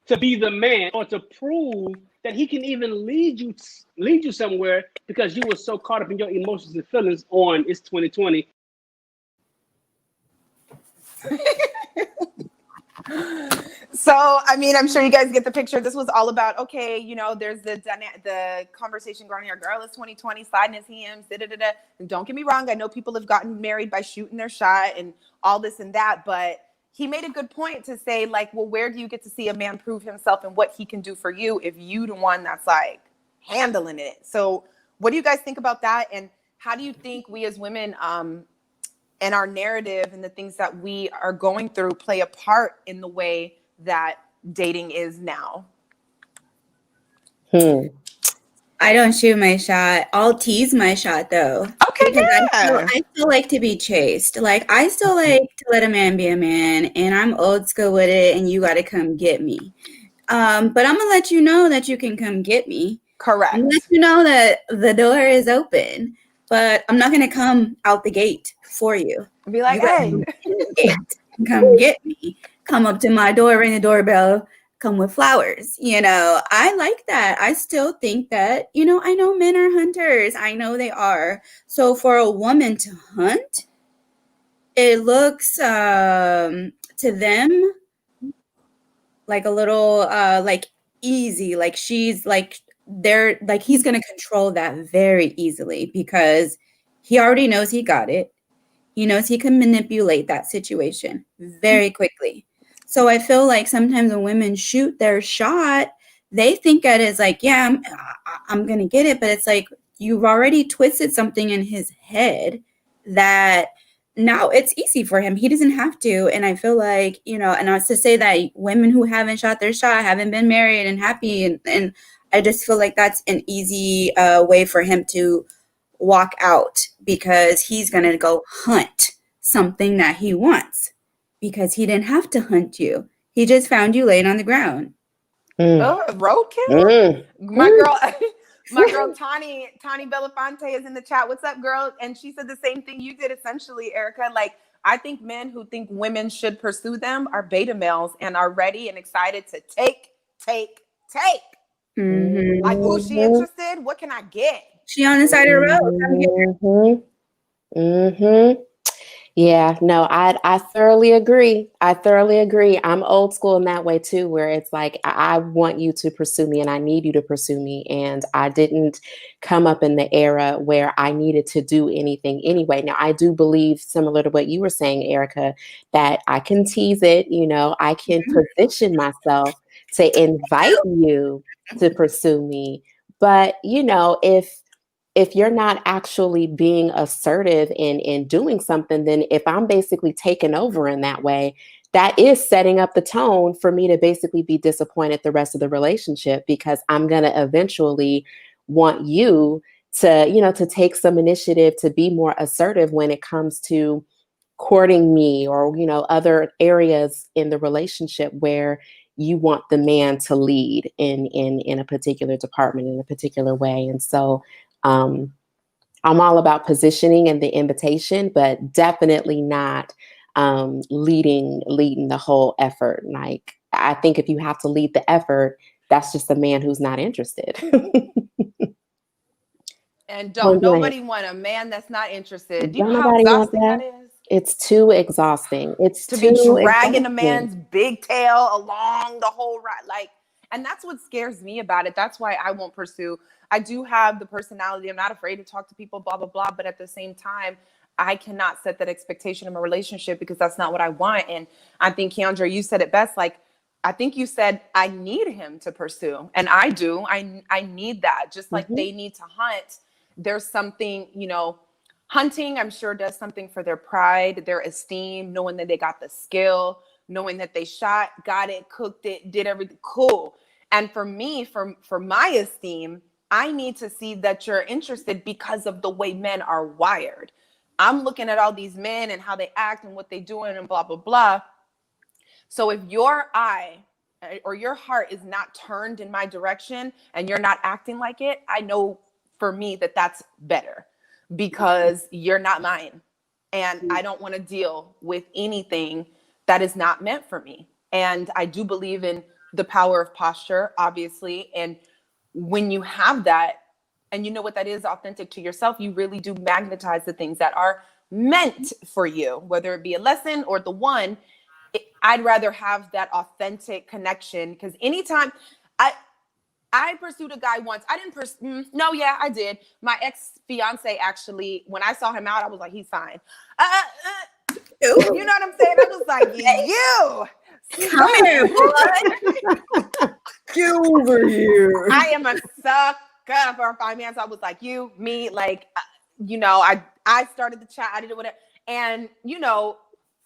to be the man or to prove that he can even lead you somewhere because you were so caught up in your emotions and feelings on it's 2020. So, I mean, I'm sure you guys get the picture. This was all about, okay, there's the conversation going here. Girl, it's 2020, sliding his hands, da-da-da-da. And don't get me wrong. I know people have gotten married by shooting their shot and all this and that. But he made a good point to say, like, well, where do you get to see a man prove himself and what he can do for you if you the one that's, like, handling it? So what do you guys think about that? And how do you think we as women and our narrative and the things that we are going through play a part in the way that dating is now? I don't shoot my shot. I'll tease my shot though. Okay, Because yeah. I still like to be chased. Like I still like to let a man be a man, and I'm old school with it, and you gotta come get me. But I'm gonna let you know that you can come get me. Correct. I'm gonna let you know that the door is open, but I'm not gonna come out the gate for you. Be like, You gotta hey. come in the gate, come get me. Come up to my door, ring the doorbell, come with flowers. You know, I like that. I still think that, you know, I know men are hunters. I know they are. So for a woman to hunt, it looks to them like a little like easy, like she's like they're like he's gonna control that very easily because he already knows he got it. He knows he can manipulate that situation very quickly. So I feel like sometimes when women shoot their shot, they think that it's like, yeah, I'm gonna get it, but it's like you've already twisted something in his head that now it's easy for him. He doesn't have to. And I feel like, you know, and not to say that women who haven't shot their shot haven't been married and happy. And I just feel like that's an easy way for him to walk out because he's going to go hunt something that he wants because he didn't have to hunt you. He just found you laying on the ground. Oh, roadkill. My girl Tani Belafonte is in the chat. What's up, girl? And she said the same thing you did, essentially, Erica. Like, I think men who think women should pursue them are beta males and are ready and excited to take. Mm-hmm. Like, oh, she interested? What can I get? She on the side of the road. Yeah, no, I thoroughly agree. I'm old school in that way too, where it's like I want you to pursue me and I need you to pursue me. And I didn't come up in the era where I needed to do anything anyway. Now, I do believe, similar to what you were saying, Erica, that I can tease it, you know, I can position myself to invite you to pursue me. But, you know, if you're not actually being assertive in doing something, then if I'm basically taken over in that way, that is setting up the tone for me to basically be disappointed the rest of the relationship because I'm going to eventually want you to, you know, to take some initiative to be more assertive when it comes to courting me or, you know, other areas in the relationship where you want the man to lead in a particular department in a particular way. And so I'm all about positioning and the invitation, but definitely not leading the whole effort. Like, I think if you have to lead the effort, that's just a man who's not interested. And don't nobody want a man that's not interested. Do you know how exhausting that is? It's too exhausting. It's to be dragging a man's big tail along the whole ride. Like, and that's what scares me about it. That's why I won't pursue. I do have the personality. I'm not afraid to talk to people, blah, blah, blah. But at the same time, I cannot set that expectation in a relationship because that's not what I want. And I think, Keandra, you said it best. Like, I think you said, I need him to pursue. And I do. I need that. Just like they need to hunt. There's something, you know, hunting, I'm sure, does something for their pride, their esteem, knowing that they got the skill, knowing that they shot, got it, cooked it, did everything. Cool. And for me, for my esteem, I need to see that you're interested because of the way men are wired. I'm looking at all these men and how they act and what they're doing and blah, blah, blah. So if your eye or your heart is not turned in my direction and you're not acting like it, I know for me that that's better because you're not mine. And I don't want to deal with anything that is not meant for me. And I do believe in the power of posture, obviously. And when you have that, and you know what that is, authentic to yourself, you really do magnetize the things that are meant for you, whether it be a lesson or the one. I'd rather have that authentic connection because anytime I pursued a guy once. I didn't pursue. No, yeah, I did. My ex-fiance, actually, when I saw him out, I was like, he's fine. You know what I'm saying? I was like, you. Come here, boy. Get over here. I am a sucker for finance. I was like, you, me, like, you know, I started the chat. I did whatever. And, you know,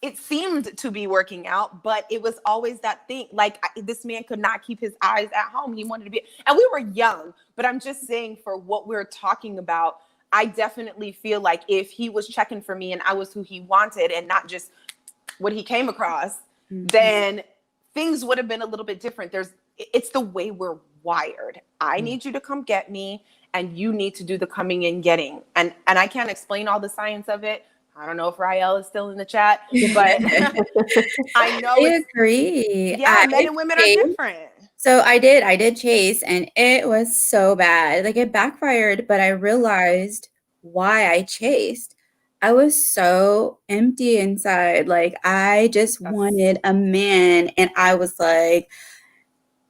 it seemed to be working out, but it was always that thing. Like this man could not keep his eyes at home. He wanted to be, and we were young, but I'm just saying for what we're talking about, I definitely feel like if he was checking for me and I was who he wanted and not just what he came across, then things would have been a little bit different. It's the way we're wired. I need you to come get me and you need to do the coming and getting. And I can't explain all the science of it. I don't know if Rael is still in the chat, but I know I agree. Yeah, men and women are different. So I did chase and it was so bad. Like it backfired, but I realized why I chased. I was so empty inside. Like I just wanted a man and I was like,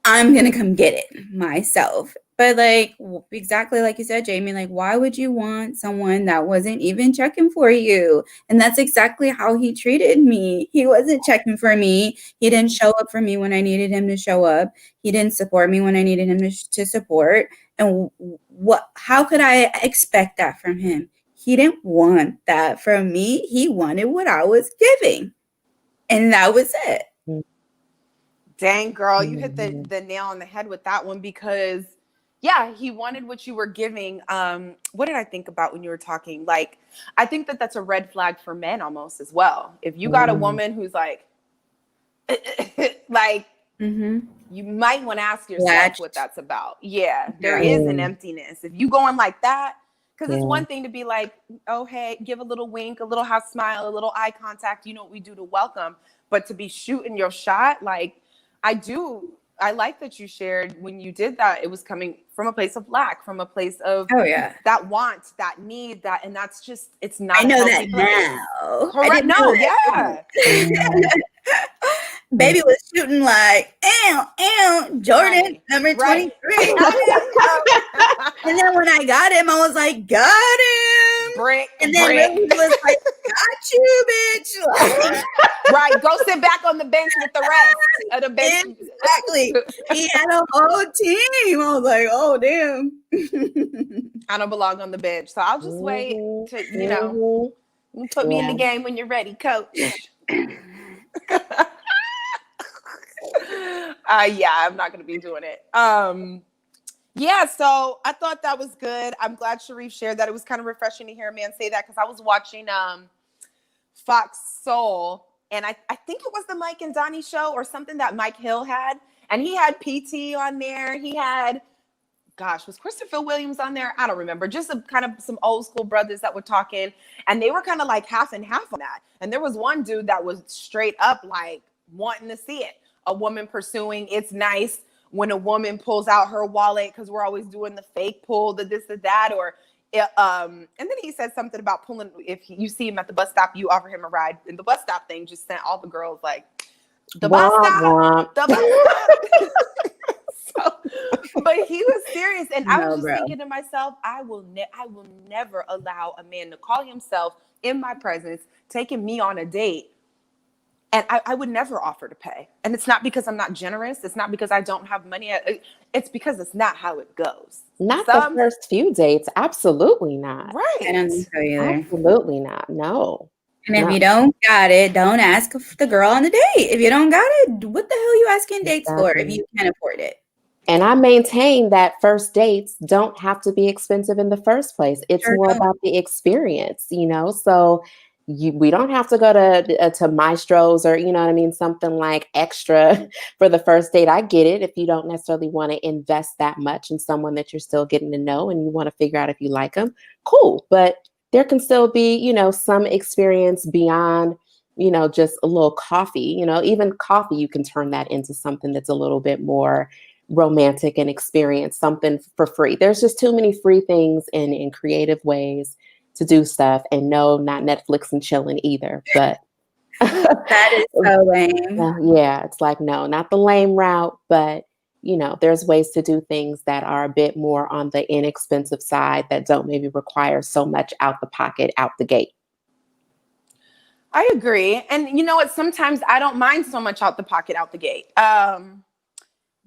I'm going to come get it myself. But like exactly like you said, Jaimi, like why would you want someone that wasn't even checking for you? And that's exactly how he treated me. He wasn't checking for me. He didn't show up for me when I needed him to show up. He didn't support me when I needed him to support. And how could I expect that from him? He didn't want that from me. He wanted what I was giving. And that was it. Dang, girl, you hit the nail on the head with that one because yeah, he wanted what you were giving. What did I think about when you were talking? Like, I think that's a red flag for men almost as well. If you got a woman who's like, like, you might want to ask yourself what that's about. Yeah, there is an emptiness. If you going like that, because it's one thing to be like, oh, hey, give a little wink, a little half smile, a little eye contact. You know what we do to welcome. But to be shooting your shot, like, I like that you shared when you did that. It was coming from a place of lack, from a place of that want, that need, that, and that's just, it's not. I know that now. Correct. No, yeah. Baby was shooting like, Jordan, number 23. And then when I got him, I was like, got him. And then really was like, got you, bitch. Right. Go sit back on the bench with the rest of the bench. Exactly. He had a whole team. I was like, oh, damn. I don't belong on the bench. So I'll just wait to, put me in the game when you're ready, coach. I'm not going to be doing it. So I thought that was good. I'm glad Sharif shared that. It was kind of refreshing to hear a man say that because I was watching Fox Soul, and I think it was the Mike and Donnie show or something that Mike Hill had, and he had PT on there. He had, was Christopher Williams on there? I don't remember. Just some old school brothers that were talking, and they were kind of like half and half on that. And there was one dude that was straight up like wanting to see it. A woman pursuing, it's nice when a woman pulls out her wallet because we're always doing the fake pull, the this or that, or and then he said something about pulling. If you see him at the bus stop, you offer him a ride. And the bus stop thing just sent all the girls like the bus stop. But he was serious, and I was just thinking to myself, I will never allow a man to call himself in my presence, taking me on a date. And I would never offer to pay. And it's not because I'm not generous. It's not because I don't have money. It's because it's not how it goes. Not the first few dates. Absolutely not. Right. I don't think so either. Absolutely not. No. And if you don't got it, don't ask the girl on the date. If you don't got it, what the hell are you asking dates for if you can't afford it? And I maintain that first dates don't have to be expensive in the first place. It's more about the experience, So we don't have to go to Maestro's or, something like extra for the first date. I get it if you don't necessarily want to invest that much in someone that you're still getting to know and you want to figure out if you like them. Cool. But there can still be, some experience beyond, just a little coffee, even coffee, you can turn that into something that's a little bit more romantic and experience something for free. There's just too many free things in creative ways to do stuff, and no, not Netflix and chilling either. But that is so lame. Yeah, it's like, no, not the lame route, but there's ways to do things that are a bit more on the inexpensive side that don't maybe require so much out the pocket, out the gate. I agree. And you know what? Sometimes I don't mind so much out the pocket, out the gate.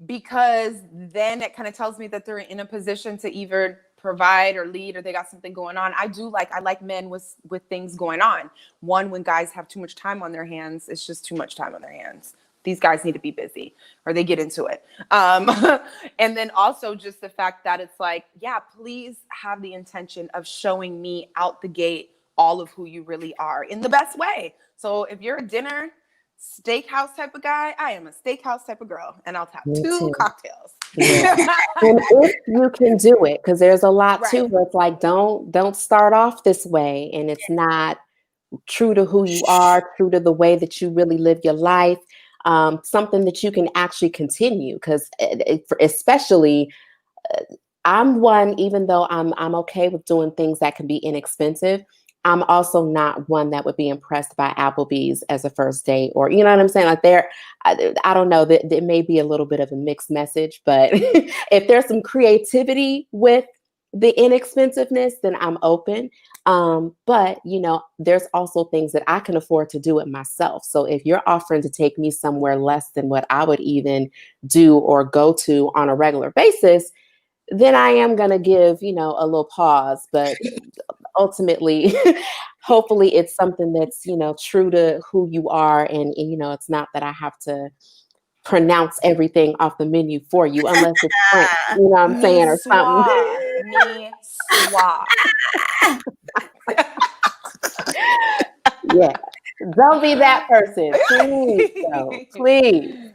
Because then it kind of tells me that they're in a position to either provide or lead, or they got something going on. I like men with things going on. One, when guys have too much time on their hands, it's just too much time on their hands. These guys need to be busy, or they get into it. And then also just the fact that it's like, yeah, please have the intention of showing me out the gate all of who you really are in the best way. So if you're a dinner steakhouse type of guy, I am a steakhouse type of girl, and I'll have two cocktails. Yeah. And if you can do it, because there's a lot too where it's like, don't start off this way, and it's not true to who you are, true to the way that you really live your life. Something that you can actually continue, because especially I'm one, even though I'm okay with doing things that can be inexpensive, I'm also not one that would be impressed by Applebee's as a first date, or, you know what I'm saying? Like I don't know, that it may be a little bit of a mixed message, but if there's some creativity with the inexpensiveness, then I'm open. But you know, there's also things that I can afford to do it myself. So if you're offering to take me somewhere less than what I would even do or go to on a regular basis, then I am going to give, you know, a little pause. But ultimately, hopefully it's something that's, you know, true to who you are. And, you know, it's not that I have to pronounce everything off the menu for you, unless it's French, you know what I'm saying, or something. Me swap. Yeah. Don't be that person. Please, no, please.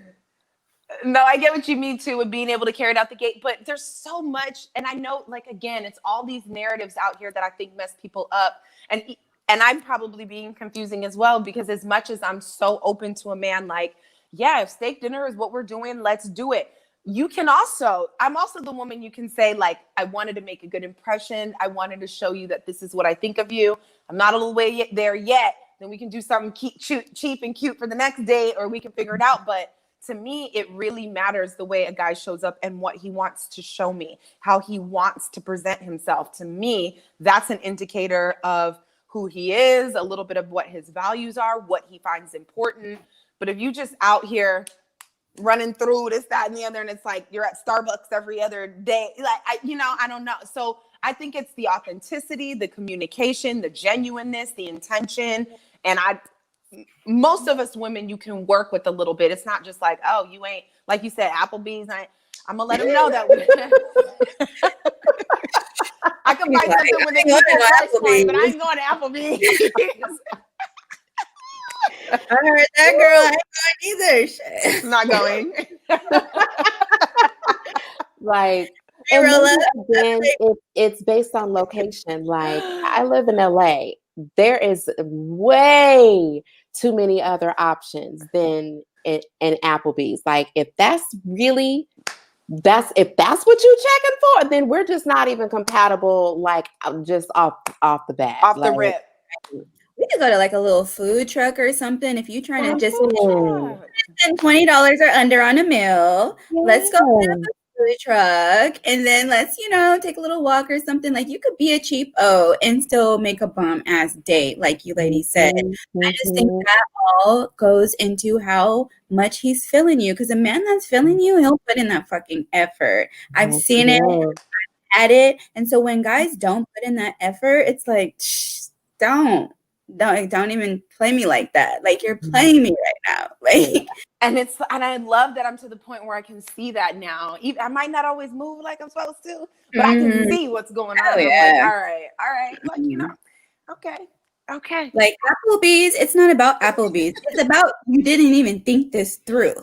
No, I get what you mean too, with being able to carry it out the gate, but there's so much, and I know, like, again, it's all these narratives out here that I think mess people up, and I'm probably being confusing as well, because as much as I'm so open to a man, like, yeah, if steak dinner is what we're doing, let's do it. I'm also the woman you can say, like, I wanted to make a good impression. I wanted to show you that this is what I think of you. I'm not a little way there yet. Then we can do something cheap and cute for the next date, or we can figure it out. But to me, it really matters the way a guy shows up and what he wants to show me, how he wants to present himself. To me, that's an indicator of who he is, a little bit of what his values are, what he finds important. But if you just out here running through this, that, and the other, and it's like you're at Starbucks every other day, like, I don't know. So I think it's the authenticity, the communication, the genuineness, the intention. And most of us women, you can work with a little bit. It's not just like, oh, you ain't, like you said, Applebee's. I'm gonna let them know that I can find something with a price point, but I ain't going to Applebee's. I heard that, girl. I ain't going either. Shit. Not going. Like, and again, it's based on location. Like, I live in LA. There is way too many other options than in Applebee's. Like, if that's what you're checking for, then we're just not even compatible. Like, just off the bat, the rip. We could go to like a little food truck or something if you're trying to just spend $20 or under on a meal. Yeah. Let's go to the food truck, and then let's, take a little walk or something. Like, you could be a cheapo and still make a bomb ass date, like you ladies said. Mm-hmm. I just think that all goes into how much he's feeling you, because a man that's feeling you, he'll put in that fucking effort. I've seen it, I've had it, and so when guys don't put in that effort, it's like, don't even play me like that. Like, you're playing me right now. Like, and I love that I'm to the point where I can see that now. I might not always move like I'm supposed to, but I can see what's going on. Yeah. I'm like, all right. Like, okay. Like, Applebee's, it's not about Applebee's. It's about, you didn't even think this through.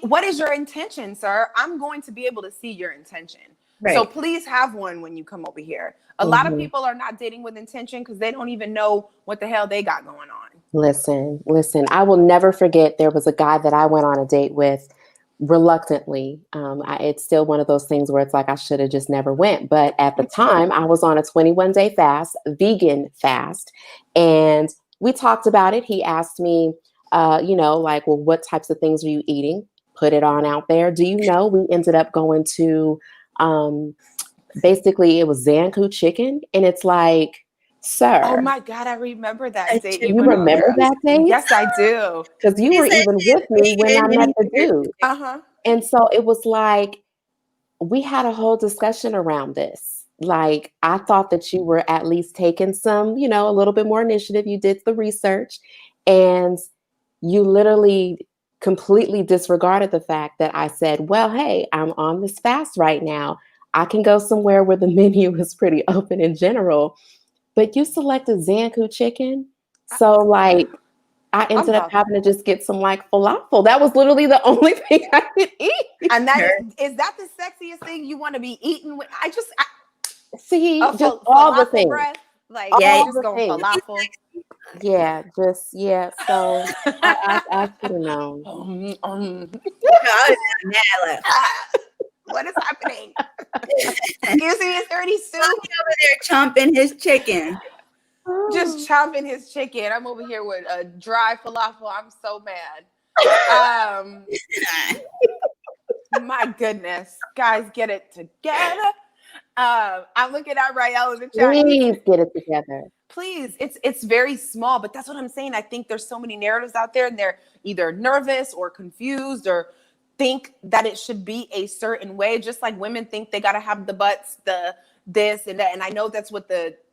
What is your intention, sir? I'm going to be able to see your intention. Right. So please have one when you come over here. A lot of people are not dating with intention because they don't even know what the hell they got going on. Listen, I will never forget, there was a guy that I went on a date with reluctantly. It's still one of those things where it's like I should have just never went. But at the time, I was on a 21-day fast, vegan fast. And we talked about it. He asked me, like, well, what types of things are you eating? Put it on out there. Do you know, we ended up going to basically it was Zanku chicken, and it's like, sir. Oh my God, I remember that date. You remember that date? Yes, I do. Because you were even with me when I met the dude. Uh-huh. And so it was like, we had a whole discussion around this. like, I thought that you were at least taking some, you know, a little bit more initiative. You did the research, and you literally completely disregarded the fact that I said, well, hey, I'm on this fast right now. I can go somewhere where the menu is pretty open in general. But you selected Zanku chicken. So, like, I ended up having to just get some, like, falafel. That was literally the only thing I could eat. And that is that the sexiest thing you want to be eating with? See, just all the things. Breath, like, all just the going things. falafel. Yeah, so I should have known. What is happening? Excuse me, is there any soup? Over there chomping his chicken. Just chomping his chicken. I'm over here with a dry falafel. I'm so mad. My goodness. Guys, get it together. I'm looking at Rael in the chat. Please get it together. Please. It's very small, but that's what I'm saying. I think there's so many narratives out there, and they're either nervous or confused or think that it should be a certain way, just like women think they got to have the butts, the this and that. And I know that's what it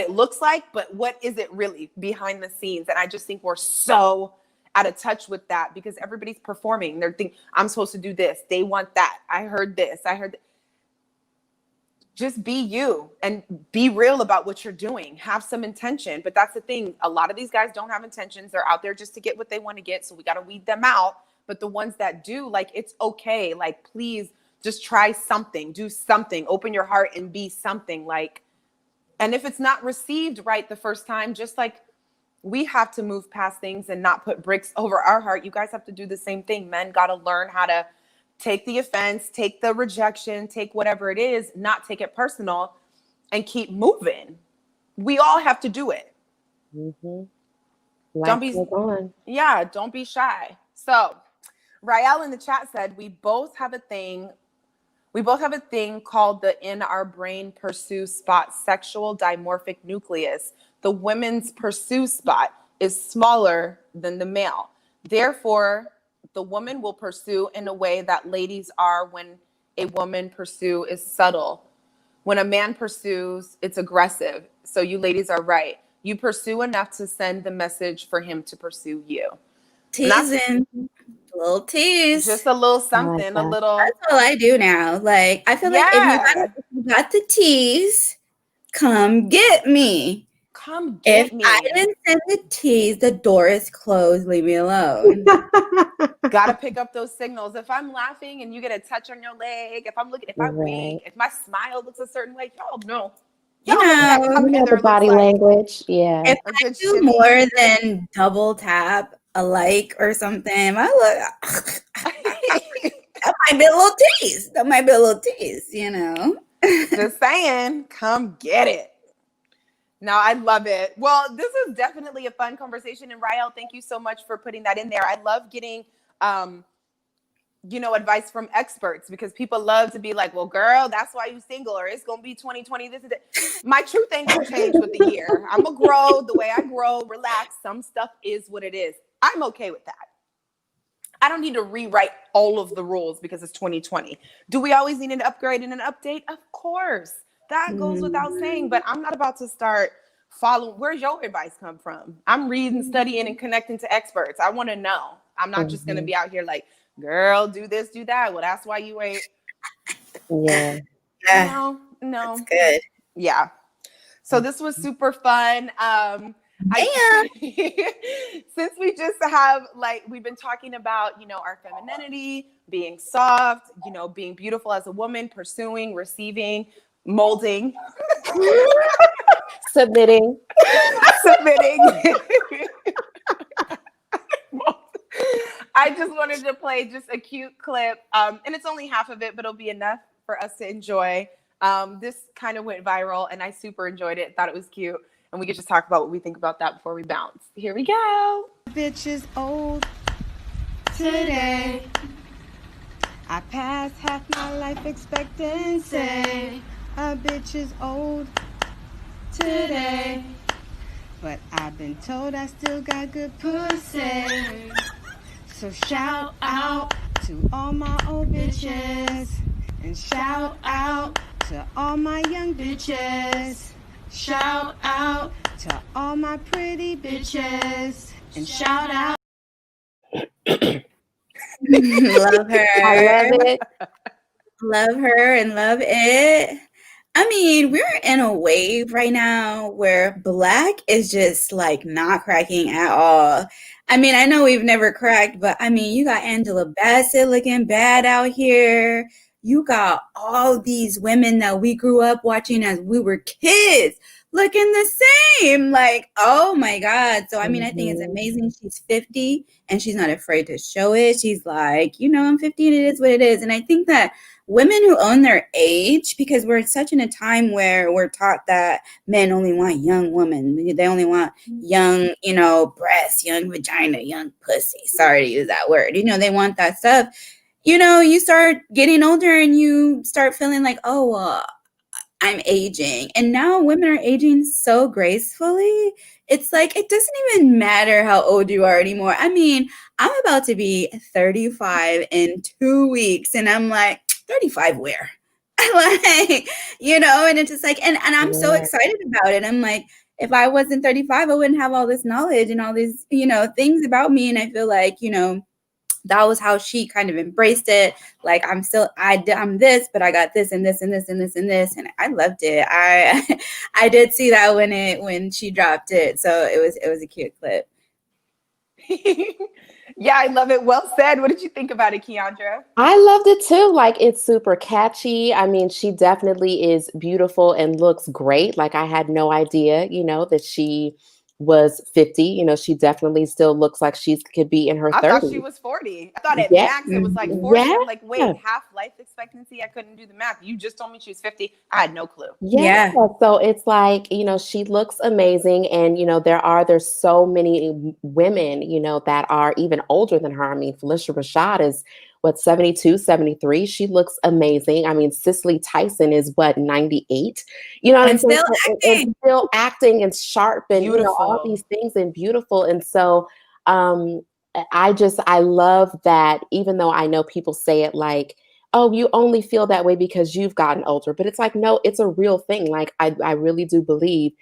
looks like, but what is it really behind the scenes? And I just think we're so out of touch with that because everybody's performing. They're thinking, I'm supposed to do this. They want that. I heard this. I heard that. Just be you and be real about what you're doing. Have some intention. But that's the thing. A lot of these guys don't have intentions. They're out there just to get what they want to get. So we got to weed them out. But the ones that do, like, it's okay. Like, please just try something. Do something. Open your heart and be something. Like, and if it's not received right the first time, just like we have to move past things and not put bricks over our heart. You guys have to do the same thing. Men got to learn how to take the offense, take the rejection, take whatever it is, not take it personal, and keep moving. We all have to do it. Mm-hmm. Don't be shy. So, Rael in the chat said, we both have a thing called the in our brain pursue spot sexual dimorphic nucleus. The women's pursue spot is smaller than the male. Therefore, the woman will pursue in a way that ladies are when a woman pursue is subtle. When a man pursues, it's aggressive. So you ladies are right. You pursue enough to send the message for him to pursue you. Teasing. A little tease. Just a little something, a little. That's all I do now. Like, I feel like if you got the tease, come get me. Come get me. If I didn't send the tease, the door is closed. Leave me alone. Gotta pick up those signals. If I'm laughing and you get a touch on your leg, if I'm looking, if I wink, if my smile looks a certain way, y'all know. You know the body language. Yeah. If I do more than double tap a like or something, I look. That might be a little tease. You know. Just saying, come get it. No, I love it. Well, this is definitely a fun conversation. And Rael, thank you so much for putting that in there. I love getting, advice from experts because people love to be like, well, girl, that's why you single or it's going to be 2020. This is it. My truth ain't going to change with the year. I'm going to grow the way I grow, relax. Some stuff is what it is. I'm okay with that. I don't need to rewrite all of the rules because it's 2020. Do we always need an upgrade and an update? Of course. That goes without saying, but I'm not about to start following. Where's your advice come from? I'm reading, studying, and connecting to experts. I want to know. I'm not just going to be out here like, girl, do this, do that. Well, that's why you ain't. Yeah. No. That's good. Yeah. So this was super fun. Since we just have we've been talking about, our femininity, being soft, being beautiful as a woman, pursuing, receiving, molding, submitting. I just wanted to play just a cute clip, and it's only half of it, but it'll be enough for us to enjoy. This kind of went viral, and I super enjoyed it. Thought it was cute, and we could just talk about what we think about that before we bounce. Here we go. Bitch is old today. I passed half my life expectancy. A bitch is old today, but I've been told I still got good pussy. So shout out to all my old bitches, and shout out To all my young bitches, shout out. To all my pretty bitches, and shout out. Love her. I love it. Love her and love it. I mean, we're in a wave right now where Black is just like not cracking at all. I mean, I know we've never cracked, but I mean, you got Angela Bassett looking bad out here. You got all these women that we grew up watching as we were kids looking the same. Like, oh my God. So, I mean, I think it's amazing. She's 50 and she's not afraid to show it. She's like, you know, I'm 50 and it is what it is. And I think that women who own their age, because we're such in a time where we're taught that men only want young women. They only want young, you know, breasts, young vagina, young pussy. Sorry to use that word. You know, they want that stuff. You know, you start getting older and you start feeling like, oh, I'm aging. And now women are aging so gracefully. It's like, it doesn't even matter how old you are anymore. I mean, I'm about to be 35 in 2 weeks. And I'm like, 35 where? Like, you know, and it's just like, and I'm so excited about it. I'm like, if I wasn't 35, I wouldn't have all this knowledge and all these, you know, things about me. And I feel like, you know, that was how she kind of embraced it. Like, I'm this, but I got this and this and this and this and this. And I loved it. I did see that when she dropped it. So it was a cute clip. Yeah, I love it. Well said. What did you think about it, Keandra? I loved it too. Like, it's super catchy. I mean, she definitely is beautiful and looks great. Like, I had no idea, you know, that she was 50. You know, she definitely still looks like she could be in her 30s. I thought she was 40. I thought at Yeah. max it was like 40. Yeah. I'm like, wait, half life expectancy? I couldn't do the math. You just told me she was 50. I had no clue. Yeah. So it's like, you know, she looks amazing. And, you know, there's so many women, you know, that are even older than her. I mean, Felicia Rashad is 72, 73. She looks amazing. I mean, Cicely Tyson is 98. You know what I'm saying? And still acting and sharp and, you know, all these things and beautiful. And so I love that, even though I know people say it like, oh, you only feel that way because you've gotten older. But it's like, no, it's a real thing. Like, I really do believe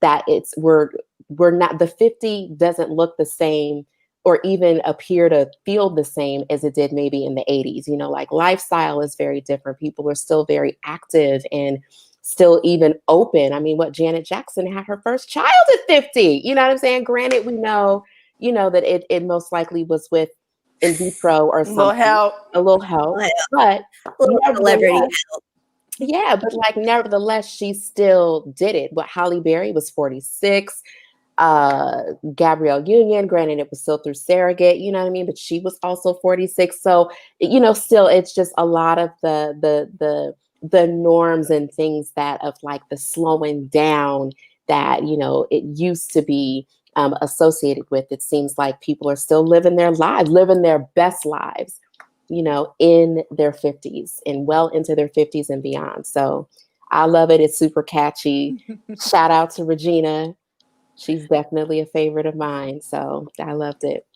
that we're not, the 50 doesn't look the same or even appear to feel the same as it did maybe in the 80s. You know, like, lifestyle is very different. People are still very active and still even open. I mean, Janet Jackson had her first child at 50. You know what I'm saying? Granted, we know, you know, that it most likely was with in vitro or something. A little help. But celebrity help. Yeah, but like, nevertheless, she still did it. But Halle Berry was 46. Gabrielle Union, granted, it was still through surrogate, you know what I mean? But she was also 46. So, you know, still, it's just a lot of the norms and things that of like the slowing down that, you know, it used to be associated with. It seems like people are still living their lives, living their best lives, you know, in their 50s and well into their 50s and beyond. So I love it. It's super catchy. Shout out to Regina. She's definitely a favorite of mine. So I loved it.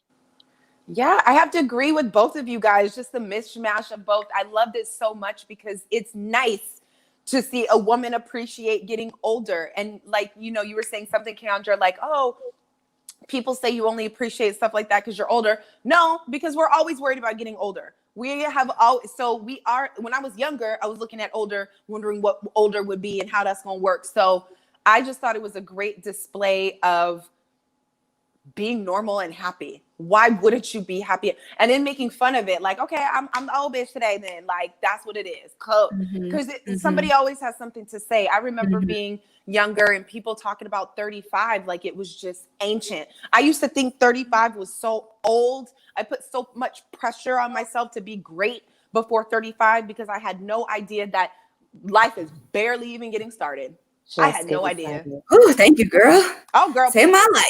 Yeah, I have to agree with both of you guys. Just the mishmash of both. I loved it so much because it's nice to see a woman appreciate getting older. And like, you know, you were saying something, Keandra, like, oh, people say you only appreciate stuff like that because you're older. No, because we're always worried about getting older. We have always, so we are, when I was younger, I was looking at older, wondering what older would be and how that's going to work. So I just thought it was a great display of being normal and happy. Why wouldn't you be happy? And then making fun of it, like, okay, I'm the old bitch today. Then, like, that's what it is. Because somebody always has something to say. I remember being younger and people talking about 35 like it was just ancient. I used to think 35 was so old. I put so much pressure on myself to be great before 35 because I had no idea that life is barely even getting started. I had no idea. Oh, thank you, girl. Oh, girl. Save my life.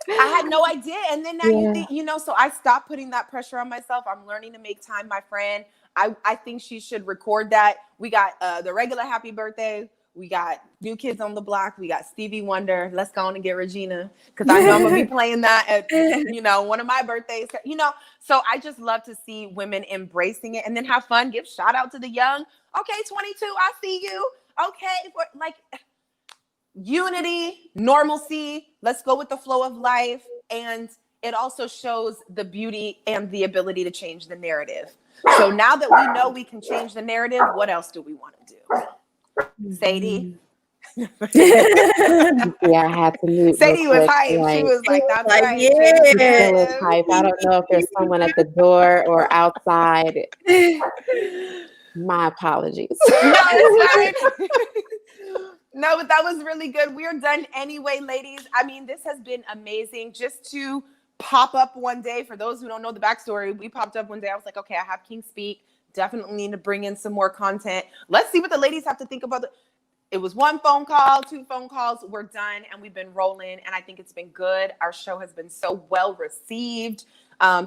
I had no idea. And then now you think, you know, so I stopped putting that pressure on myself. I'm learning to make time, my friend. I think she should record that. We got the regular happy birthday. We got New Kids on the Block. We got Stevie Wonder. Let's go on and get Regina, because I know I'm going to be playing that at, you know, one of my birthdays. You know, so I just love to see women embracing it and then have fun. Give shout out to the young. Okay, 22, I see you. Okay, like unity, normalcy. Let's go with the flow of life. And it also shows the beauty and the ability to change the narrative. So now that we know we can change the narrative, what else do we want to do? Sadie? Yeah, I had to mute. Sadie was hype. Like, she was like, that's like, right. yeah. Hype. I don't know if there's someone at the door or outside. My apologies. No, it's fine. No, but that was really good. We're done anyway, ladies. I mean, this has been amazing. Just to pop up one day, for those who don't know the backstory, we popped up one day. I was like, okay, I have King Speak. Definitely need to bring in some more content. Let's see what the ladies have to think about. It was 1 phone call, 2 phone calls. We're done, and we've been rolling, and I think it's been good. Our show has been so well received.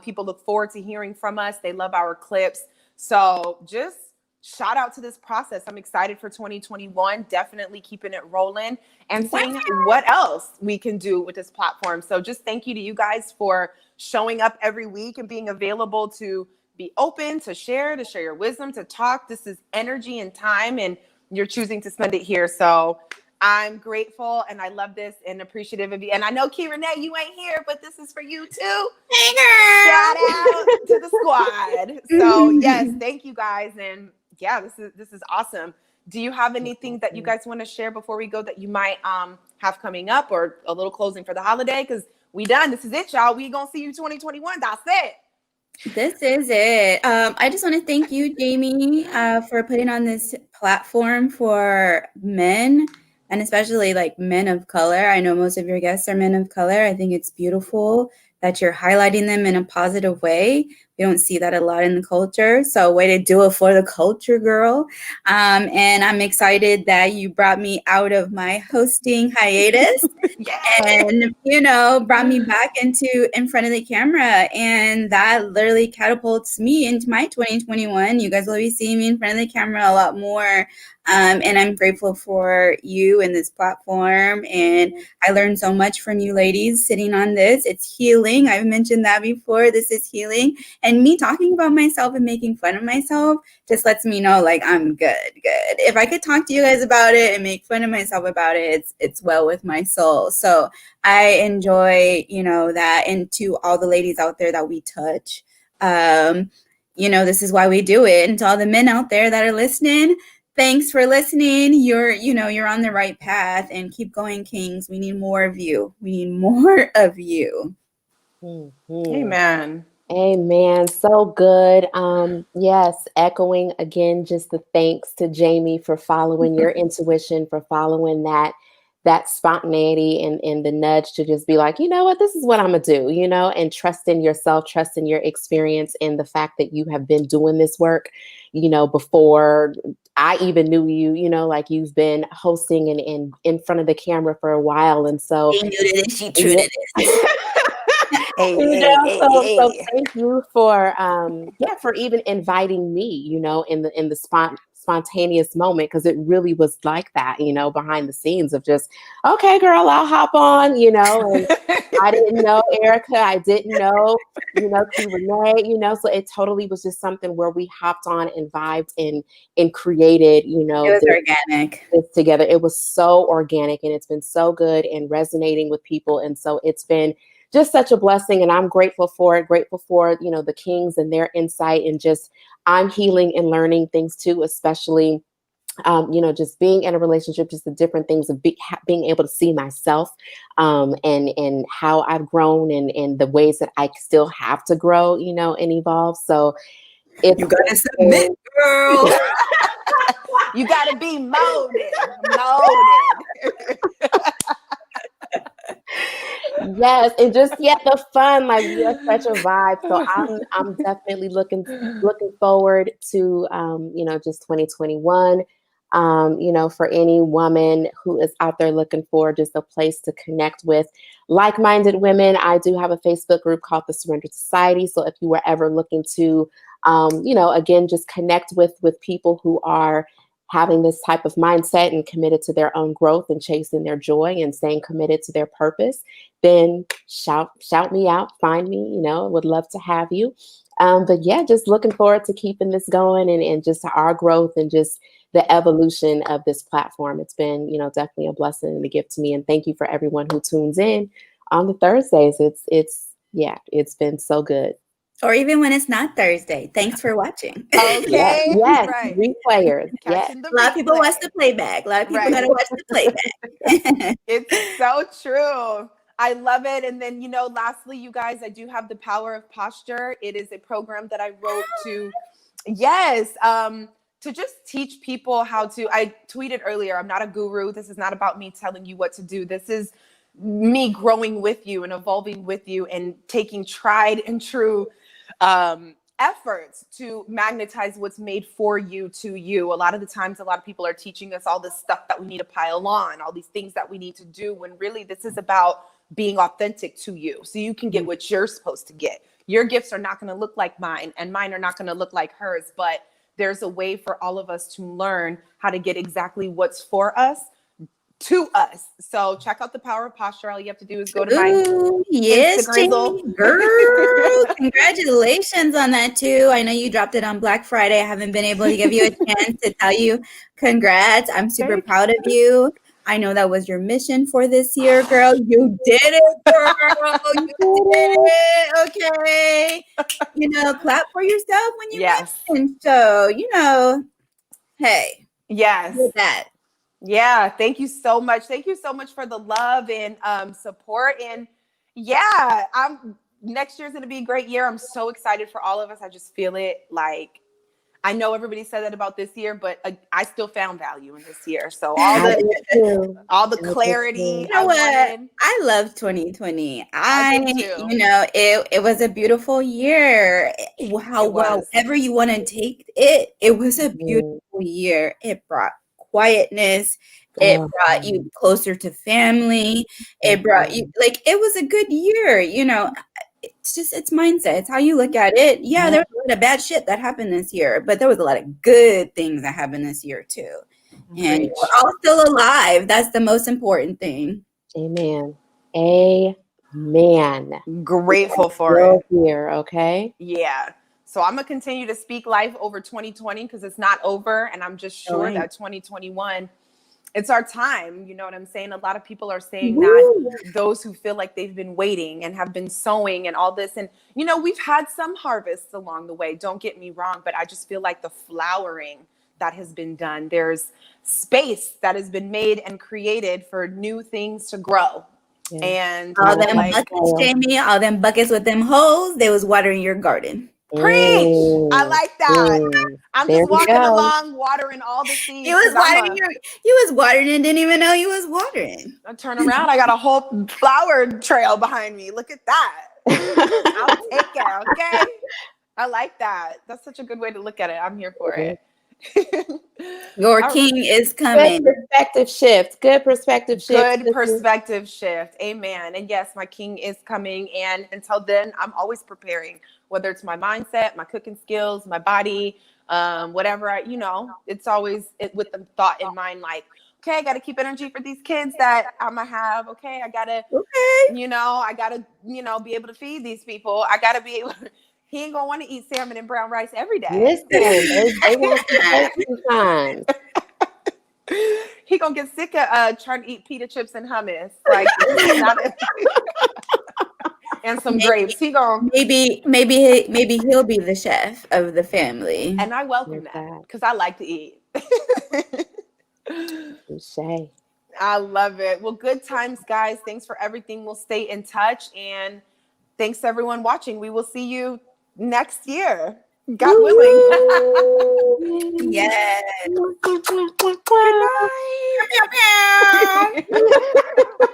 People look forward to hearing from us. They love our clips. So just shout out to this process. I'm excited for 2021. Definitely keeping it rolling and seeing what else we can do with this platform. So just thank you to you guys for showing up every week and being available to be open, to share your wisdom, to talk. This is energy and time, and you're choosing to spend it here. So I'm grateful, and I love this and appreciative of you. And I know, Key Renee, you ain't here, but this is for you too. Hey, girl. Shout out to the squad. So yes, thank you guys. And yeah, this is awesome. Do you have anything that you guys want to share before we go that you might have coming up, or a little closing for the holiday? Because we done. This is it, y'all. We gonna see you 2021. That's it. This is it. I just want to thank you, Jaimi, for putting on this platform for men, and especially like men of color. I know most of your guests are men of color. I think it's beautiful that you're highlighting them in a positive way. We don't see that a lot in the culture. So way to do it for the culture, girl. And I'm excited that you brought me out of my hosting hiatus and, you know, brought me back into in front of the camera. And that literally catapults me into my 2021. You guys will be seeing me in front of the camera a lot more. And I'm grateful for you and this platform. And I learned so much from you ladies sitting on this. It's healing. I've mentioned that before. This is healing. And me talking about myself and making fun of myself just lets me know, like, I'm good. If I could talk to you guys about it and make fun of myself about it, it's well with my soul. So I enjoy, you know, that. And to all the ladies out there that we touch, you know, this is why we do it. And to all the men out there that are listening, thanks for listening. You're on the right path, and keep going, Kings. We need more of you. We need more of you. Amen. Amen. So good. Yes, echoing again, just the thanks to Jaimi for following your intuition, for following that spontaneity and the nudge to just be like, you know what, this is what I'm gonna do, you know, and trust in yourself, trust in your experience, and the fact that you have been doing this work, you know, before I even knew you, you know, like you've been hosting and in front of the camera for a while. And so She knew to this, she true to this. So thank you for for even inviting me, you know, in the spontaneous moment, because it really was like that, you know, behind the scenes of just, okay, girl, I'll hop on, you know, and I didn't know Erica, I didn't know, you know, T. Renee, you know, so it totally was just something where we hopped on and vibed and created, you know, it was organic this together. It was so organic, and it's been so good and resonating with people, and so it's been just such a blessing, and I'm grateful for it. Grateful for, you know, the Kings and their insight, and just I'm healing and learning things too, especially, you know, just being in a relationship, just the different things of being able to see myself, and how I've grown, and the ways that I still have to grow, you know, and evolve. So you gotta submit, girl. You gotta be molded. Yes, and just the fun, like we are such a vibe. So I'm definitely looking forward to you know, just 2021. You know, for any woman who is out there looking for just a place to connect with like-minded women, I do have a Facebook group called the Surrendered Society. So if you were ever looking to you know, again, just connect with people who are having this type of mindset and committed to their own growth and chasing their joy and staying committed to their purpose, then shout me out, find me, would love to have you. But yeah, just looking forward to keeping this going and just to our growth and just the evolution of this platform. It's been, definitely a blessing and a gift to me. And thank you for everyone who tunes in on the Thursdays. It's been so good. Or even when it's not Thursday. Thanks for watching. Okay. Yes. Right. Replayers. Yes. A lot of people watch the playback. A lot of people gotta watch the playback. It's so true. I love it. And then, lastly, you guys, I do have the Power of Posture. It is a program that I wrote to just teach people how to. I tweeted earlier, I'm not a guru. This is not about me telling you what to do. This is me growing with you and evolving with you and taking tried and true efforts to magnetize what's made for you to you. A lot of the times, a lot of people are teaching us all this stuff that we need to pile on, all these things that we need to do, when really this is about being authentic to you so you can get what you're supposed to get. Your gifts are not going to look like mine, and mine are not going to look like hers, but there's a way for all of us to learn how to get exactly what's for us to us. So check out the Power of Posture. All you have to do is go to my Instagram. Girl, congratulations on that too. I know you dropped it on Black Friday. I haven't been able to give you a chance to tell you congrats. I'm super proud of you. I know that was your mission for this year, girl. You did it, girl. You did it. Okay. Clap for yourself when you win. So, hey. Yes. With that. Yeah, thank you so much. Thank you so much for the love and support. And yeah, next year's going to be a great year. I'm so excited for all of us. I just feel it. Like, I know everybody said that about this year, but I still found value in this year. So all the clarity. You know what? I love 2020. It was a beautiful year. However you want to take it, it was a beautiful year. It brought quietness. It brought you closer to family. It brought you, it was a good year. It's mindset. It's how you look at it. Yeah, there was a lot of bad shit that happened this year, but there was a lot of good things that happened this year too. And we're all still alive. That's the most important thing. Amen. Grateful for it. Here, okay? Yeah. So I'm going to continue to speak life over 2020 because it's not over. And I'm just sure that 2021, it's our time. You know what I'm saying? A lot of people are saying that, those who feel like they've been waiting and have been sowing and all this. And, we've had some harvests along the way. Don't get me wrong. But I just feel like the flowering that has been done, there's space that has been made and created for new things to grow. Yeah. And all them buckets, Jaimi, all them buckets with them holes, they was watering your garden. Preach! I like that. I'm just walking along, watering all the seeds. You was watering and didn't even know you was watering. I turn around, I got a whole flower trail behind me. Look at that. I'll take it, okay? I like that. That's such a good way to look at it. I'm here for it. Your king is coming. Good perspective shift. Good perspective shift. Amen. And yes, my king is coming. And until then, I'm always preparing, whether it's my mindset, my cooking skills, my body, whatever. It's always with the thought in mind, like, okay, I got to keep energy for these kids that I'm going to have. Okay, I got to, I got to, be able to feed these people. I got to be able to. He ain't gonna want to eat salmon and brown rice every day. Listen, they want to sometimes. He gonna get sick of trying to eat pita chips and hummus, and some grapes. He gonna maybe he'll be the chef of the family, and I welcome that because I like to eat. I love it. Well, good times, guys. Thanks for everything. We'll stay in touch, and thanks to everyone watching. We will see you next year, God willing. Yes. Good night.